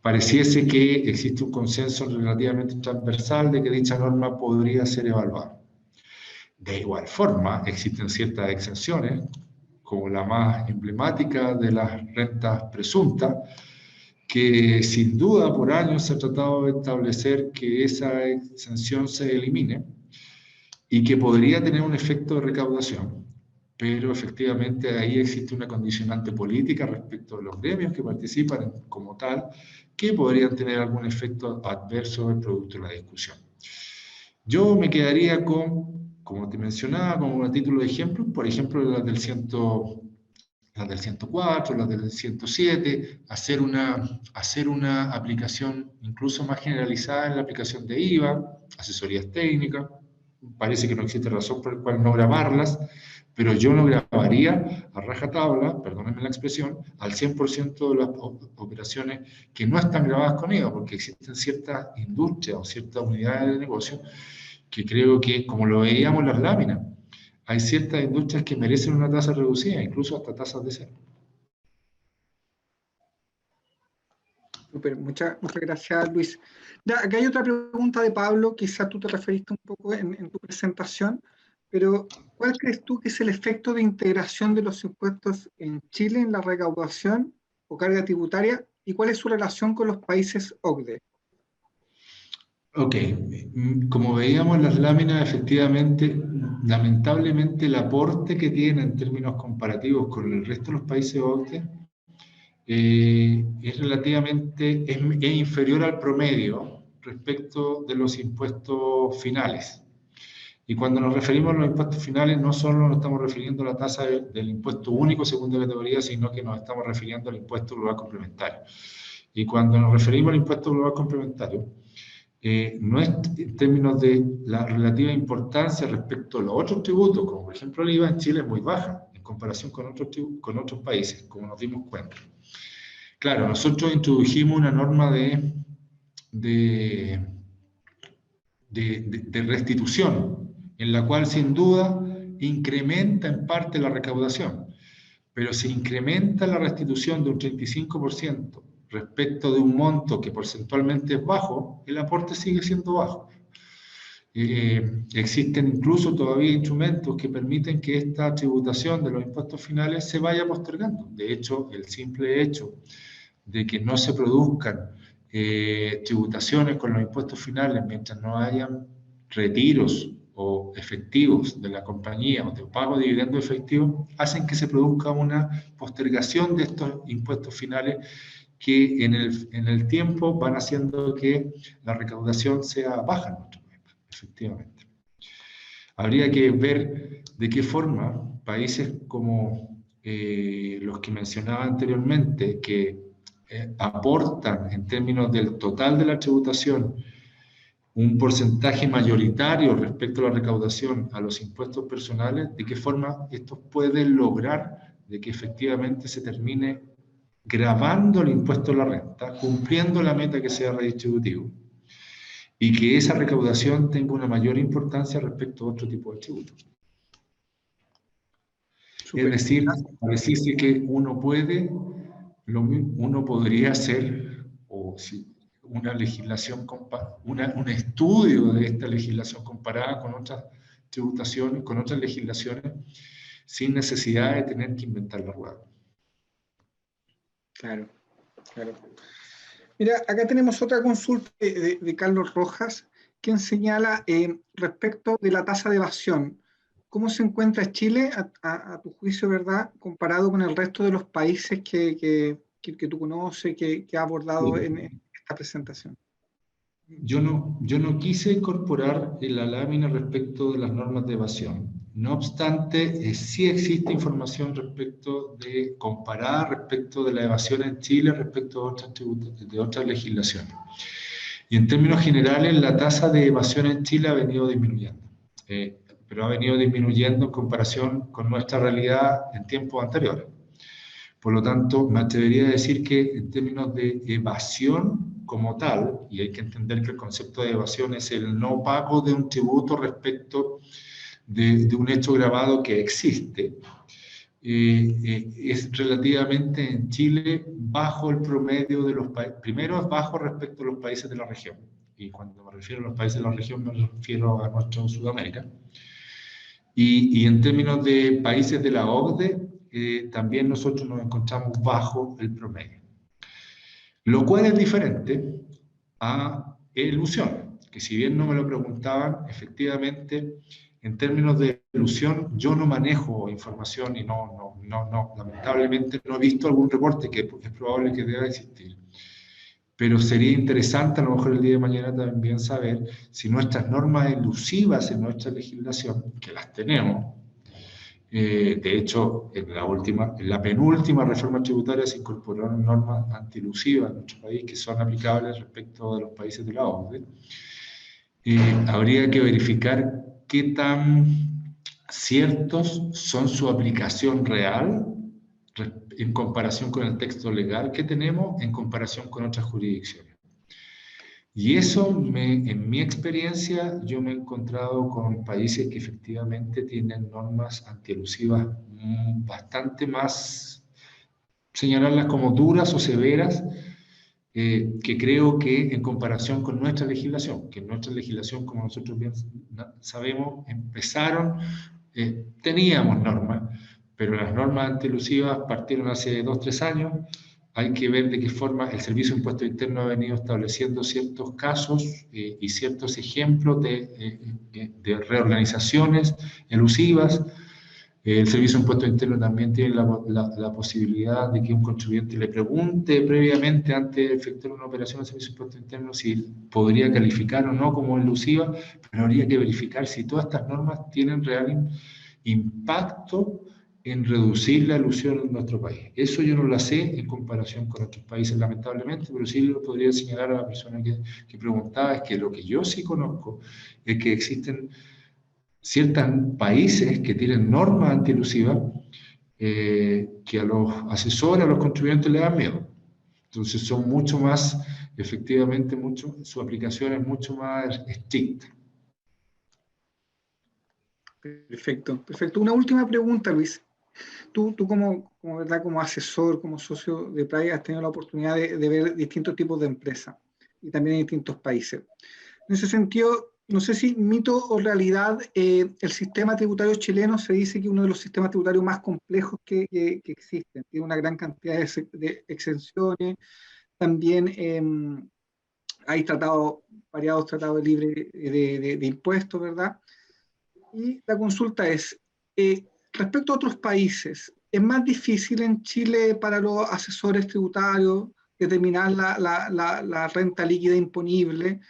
[SPEAKER 4] Pareciese que existe un consenso relativamente transversal de que dicha norma podría ser evaluada. De igual forma, existen ciertas exenciones, como la más emblemática de las rentas presuntas, que sin duda por años se ha tratado de establecer que esa exención se elimine y que podría tener un efecto de recaudación, pero efectivamente ahí existe una condicionante política respecto a los gremios que participan como tal, que podrían tener algún efecto adverso en producto de la discusión. Yo me quedaría con, como te mencionaba, como a título de ejemplo, por ejemplo, las del 104, las del 107, hacer una aplicación incluso más generalizada en la aplicación de IVA, asesorías técnicas. Parece que no existe razón por la cual no grabarlas, pero yo no grabaría a rajatabla, perdónenme la expresión, al 100% de las operaciones que no están grabadas con IVA, porque existen ciertas industrias o ciertas unidades de negocio que creo que, como lo veíamos en las láminas, hay ciertas industrias que merecen una tasa reducida, incluso hasta tasas de cero.
[SPEAKER 2] Super, muchas gracias, Luis. Ya, acá hay otra pregunta de Pablo, quizás tú te referiste un poco en tu presentación, pero ¿cuál crees tú que es el efecto de integración de los impuestos en Chile en la recaudación o carga tributaria y cuál es su relación con los países OCDE?
[SPEAKER 4] Ok, como veíamos en las láminas, efectivamente, lamentablemente el aporte que tiene en términos comparativos con el resto de los países OCDE es relativamente, es inferior al promedio respecto de los impuestos finales. Y cuando nos referimos a los impuestos finales, no solo nos estamos refiriendo a la tasa del impuesto único segunda categoría, sino que nos estamos refiriendo al impuesto global complementario. Y cuando nos referimos al impuesto global complementario, no es en términos de la relativa importancia respecto a los otros tributos, como por ejemplo el IVA en Chile es muy baja en comparación con otros países, como nos dimos cuenta. Claro, nosotros introdujimos una norma de restitución, en la cual sin duda incrementa en parte la recaudación, pero si incrementa la restitución de un 35% respecto de un monto que porcentualmente es bajo, el aporte sigue siendo bajo. Existen incluso todavía instrumentos que permiten que esta tributación de los impuestos finales se vaya postergando. De hecho, el simple hecho de que no se produzcan tributaciones con los impuestos finales mientras no hayan retiros o efectivos de la compañía o de pago de dividendos efectivos, hacen que se produzca una postergación de estos impuestos finales que en el tiempo van haciendo que la recaudación sea baja en nuestro país, efectivamente. Habría que ver de qué forma países como los que mencionaba anteriormente, que aportan en términos del total de la tributación un porcentaje mayoritario respecto a la recaudación a los impuestos personales, de qué forma estos pueden lograr de que efectivamente se termine gravando el impuesto a la renta, cumpliendo la meta que sea redistributivo, y que esa recaudación tenga una mayor importancia respecto a otro tipo de tributos. Es decir, decirse que uno podría hacer, o si una legislación, un estudio de esta legislación comparada con otras tributaciones, con otras legislaciones, sin necesidad de tener que inventar la rueda.
[SPEAKER 2] Claro, claro. Mira, acá tenemos otra consulta de Carlos Rojas, quien señala respecto de la tasa de evasión. ¿Cómo se encuentra Chile, a tu juicio, verdad, comparado con el resto de los países que tú conoces, que ha abordado en esta presentación?
[SPEAKER 4] Yo no quise incorporar en la lámina respecto de las normas de evasión. No obstante, sí existe información comparada respecto de la evasión en Chile respecto de otras legislaciones. Y en términos generales, la tasa de evasión en Chile ha venido disminuyendo. Pero ha venido disminuyendo en comparación con nuestra realidad en tiempos anteriores. Por lo tanto, me atrevería a decir que en términos de evasión como tal, y hay que entender que el concepto de evasión es el no pago de un tributo respecto de un hecho grabado que existe, es relativamente en Chile bajo el promedio de los países. Primero es bajo respecto a los países de la región. Y cuando me refiero a los países de la región me refiero a nuestro Sudamérica. Y en términos de países de la OCDE, también nosotros nos encontramos bajo el promedio. Lo cual es diferente a elusión, que si bien no me lo preguntaban, efectivamente, en términos de elusión, yo no manejo información y lamentablemente no he visto algún reporte, que es probable que deba existir. Pero sería interesante a lo mejor el día de mañana también saber si nuestras normas elusivas en nuestra legislación, que las tenemos, de hecho, en la penúltima reforma tributaria se incorporaron normas antielusivas en nuestro país que son aplicables respecto a los países de la OCDE. Habría que verificar qué tan ciertos son su aplicación real en comparación con el texto legal que tenemos, en comparación con otras jurisdicciones. Y eso, en mi experiencia, yo me he encontrado con países que efectivamente tienen normas antielusivas bastante más, señalarlas como duras o severas, que creo que en comparación con nuestra legislación, como nosotros bien sabemos, teníamos normas, pero las normas antielusivas partieron hace 2 o 3 años. Hay que ver de qué forma el Servicio de Impuestos Internos ha venido estableciendo ciertos casos y ciertos ejemplos de reorganizaciones elusivas. El Servicio de Impuestos Internos también tiene la posibilidad de que un contribuyente le pregunte previamente, antes de efectuar una operación al Servicio de Impuestos Internos, si podría calificar o no como elusiva, pero habría que verificar si todas estas normas tienen real impacto en reducir la elusión en nuestro país. Eso yo no lo sé en comparación con otros países, lamentablemente, pero sí lo podría señalar a la persona que preguntaba, es que lo que yo sí conozco es que existen ciertos países que tienen normas antielusivas que a los asesores, a los contribuyentes les dan miedo. Entonces son mucho más, efectivamente, su aplicación es mucho más estricta.
[SPEAKER 2] Perfecto, perfecto. Una última pregunta, Luis. Tú como asesor, como socio de Pride, has tenido la oportunidad de ver distintos tipos de empresas y también en distintos países. En ese sentido, no sé si mito o realidad, el sistema tributario chileno se dice que es uno de los sistemas tributarios más complejos que existen. Tiene una gran cantidad de exenciones. También hay variados tratados libres de impuestos, ¿verdad? Y la consulta es, respecto a otros países, ¿es más difícil en Chile para los asesores tributarios determinar la renta líquida imponible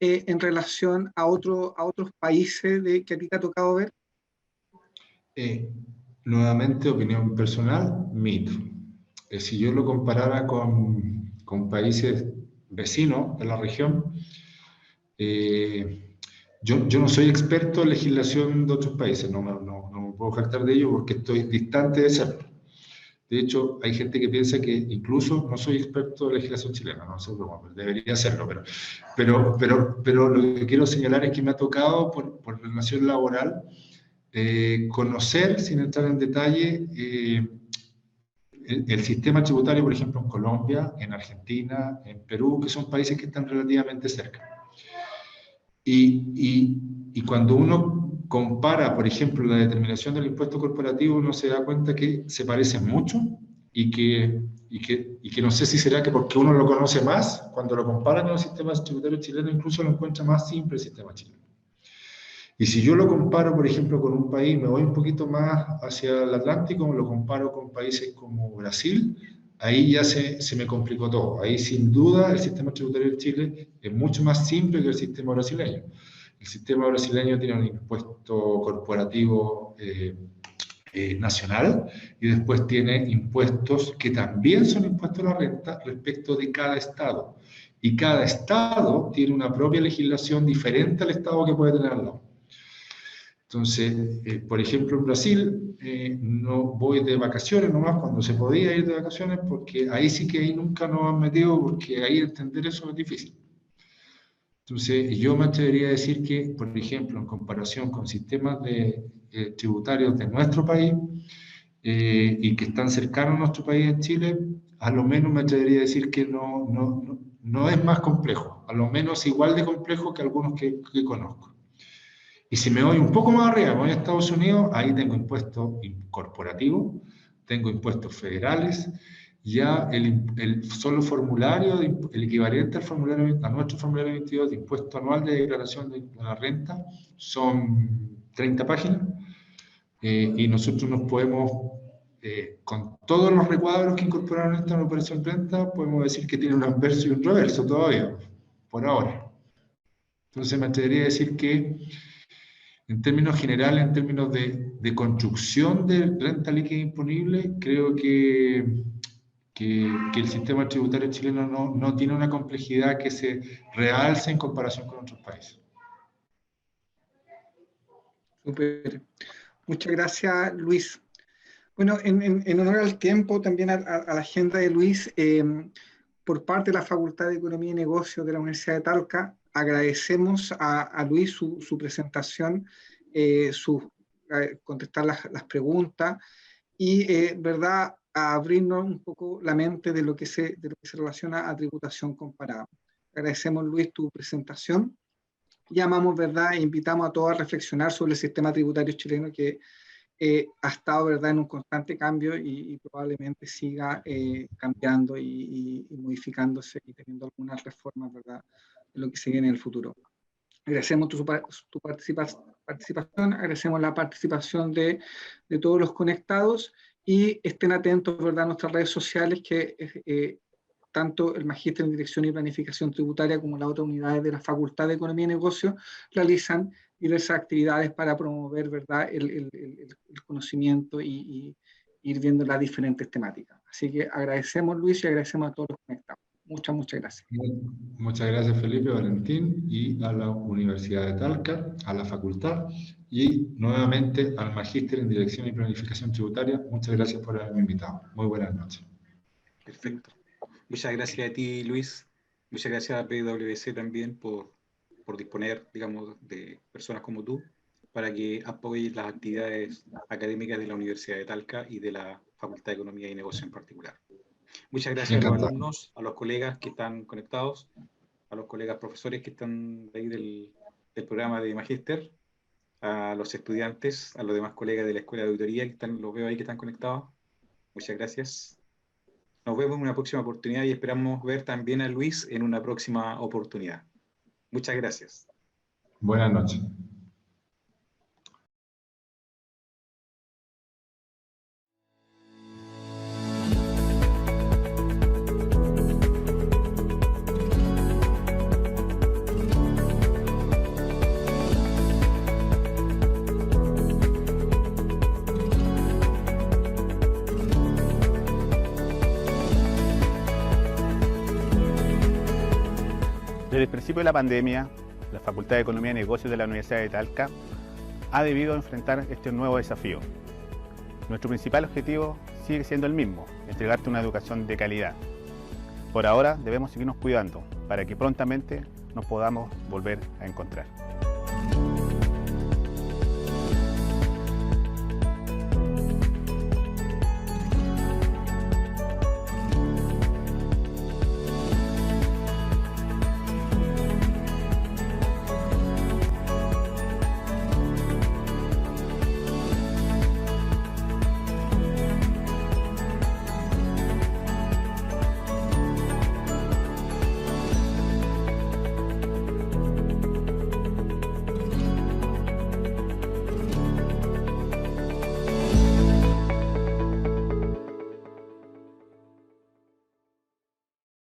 [SPEAKER 2] en relación a otros países que a ti te ha tocado ver?
[SPEAKER 4] Nuevamente, opinión personal, mito. Si yo lo comparara con países vecinos de la región, yo no soy experto en legislación de otros países, no me puedo jactar de ello porque estoy distante de serlo. De hecho, hay gente que piensa que incluso no soy experto en legislación chilena, no sé cómo, debería serlo, pero lo que quiero señalar es que me ha tocado, por relación laboral, conocer, sin entrar en detalle, el sistema tributario, por ejemplo, en Colombia, en Argentina, en Perú, que son países que están relativamente cerca. Y cuando uno compara, por ejemplo, la determinación del impuesto corporativo, uno se da cuenta que se parecen mucho y que no sé si será que porque uno lo conoce más, cuando lo compara con los sistemas tributarios chilenos, incluso lo encuentra más simple el sistema chileno. Y si yo lo comparo, por ejemplo, con un país, me voy un poquito más hacia el Atlántico, lo comparo con países como Brasil, ahí ya se me complicó todo. Ahí, sin duda, el sistema tributario de Chile es mucho más simple que el sistema brasileño. El sistema brasileño tiene un impuesto corporativo nacional y después tiene impuestos que también son impuestos a la renta respecto de cada estado. Y cada estado tiene una propia legislación diferente al estado que puede tener al lado. Entonces, por ejemplo, en Brasil no voy de vacaciones nomás cuando se podía ir de vacaciones, porque ahí sí que ahí nunca nos han metido, porque ahí entender eso es difícil. Entonces, yo me atrevería a decir que, por ejemplo, en comparación con sistemas tributarios de nuestro país y que están cercanos a nuestro país en Chile, a lo menos me atrevería a decir que no es más complejo, a lo menos igual de complejo que algunos que conozco. Y si me voy un poco más arriba, me voy a Estados Unidos, ahí tengo impuestos corporativos, tengo impuestos federales, ya el solo formulario, el equivalente al formulario, a nuestro formulario 22 de impuesto anual de declaración de la renta, son 30 páginas, y nosotros nos podemos, con todos los recuadros que incorporaron esta operación renta, podemos decir que tiene un anverso y un reverso todavía, por ahora. Entonces me atrevería a decir que en términos generales, en términos de construcción de renta líquida imponible, creo que el sistema tributario chileno no tiene una complejidad que se realce en comparación con otros países.
[SPEAKER 2] Super. Muchas gracias, Luis. Bueno, en honor al tiempo, también a la agenda de Luis, por parte de la Facultad de Economía y Negocios de la Universidad de Talca, agradecemos a Luis su presentación, contestar las preguntas y, ¿verdad?, a abrirnos un poco la mente de lo que se relaciona a tributación comparada. Agradecemos, Luis, tu presentación. Llamamos, ¿verdad?, e invitamos a todos a reflexionar sobre el sistema tributario chileno que ha estado, ¿verdad?, en un constante cambio y probablemente siga cambiando y modificándose y teniendo algunas reformas, ¿verdad?, en lo que se viene en el futuro. Agradecemos tu participación, agradecemos la participación de todos los conectados y estén atentos, ¿verdad?, a nuestras redes sociales que tanto el Magíster en Dirección y Planificación Tributaria como las otras unidades de la Facultad de Economía y Negocios realizan diversas actividades para promover, ¿verdad?, el conocimiento y ir viendo las diferentes temáticas. Así que agradecemos, Luis, y agradecemos a todos los conectados. Muchas gracias.
[SPEAKER 4] Muchas gracias, Felipe, Valentín, y a la Universidad de Talca, a la facultad, y nuevamente al Magíster en Dirección y Planificación Tributaria. Muchas gracias por haberme invitado. Muy buenas noches.
[SPEAKER 3] Perfecto. Muchas gracias a ti, Luis. Muchas gracias a PwC también por disponer, digamos, de personas como tú para que apoyen las actividades académicas de la Universidad de Talca y de la Facultad de Economía y Negocio en particular. Muchas gracias a los alumnos, a los colegas que están conectados, a los colegas profesores que están de ahí del del programa de Magíster, a los estudiantes, a los demás colegas de la Escuela de Auditoría, que los veo ahí que están conectados. Muchas gracias. Nos vemos en una próxima oportunidad y esperamos ver también a Luis en una próxima oportunidad. Muchas gracias.
[SPEAKER 4] Buenas noches.
[SPEAKER 1] Desde el principio de la pandemia, la Facultad de Economía y Negocios de la Universidad de Talca ha debido enfrentar este nuevo desafío. Nuestro principal objetivo sigue siendo el mismo, entregarte una educación de calidad. Por ahora debemos seguirnos cuidando para que prontamente nos podamos volver a encontrar.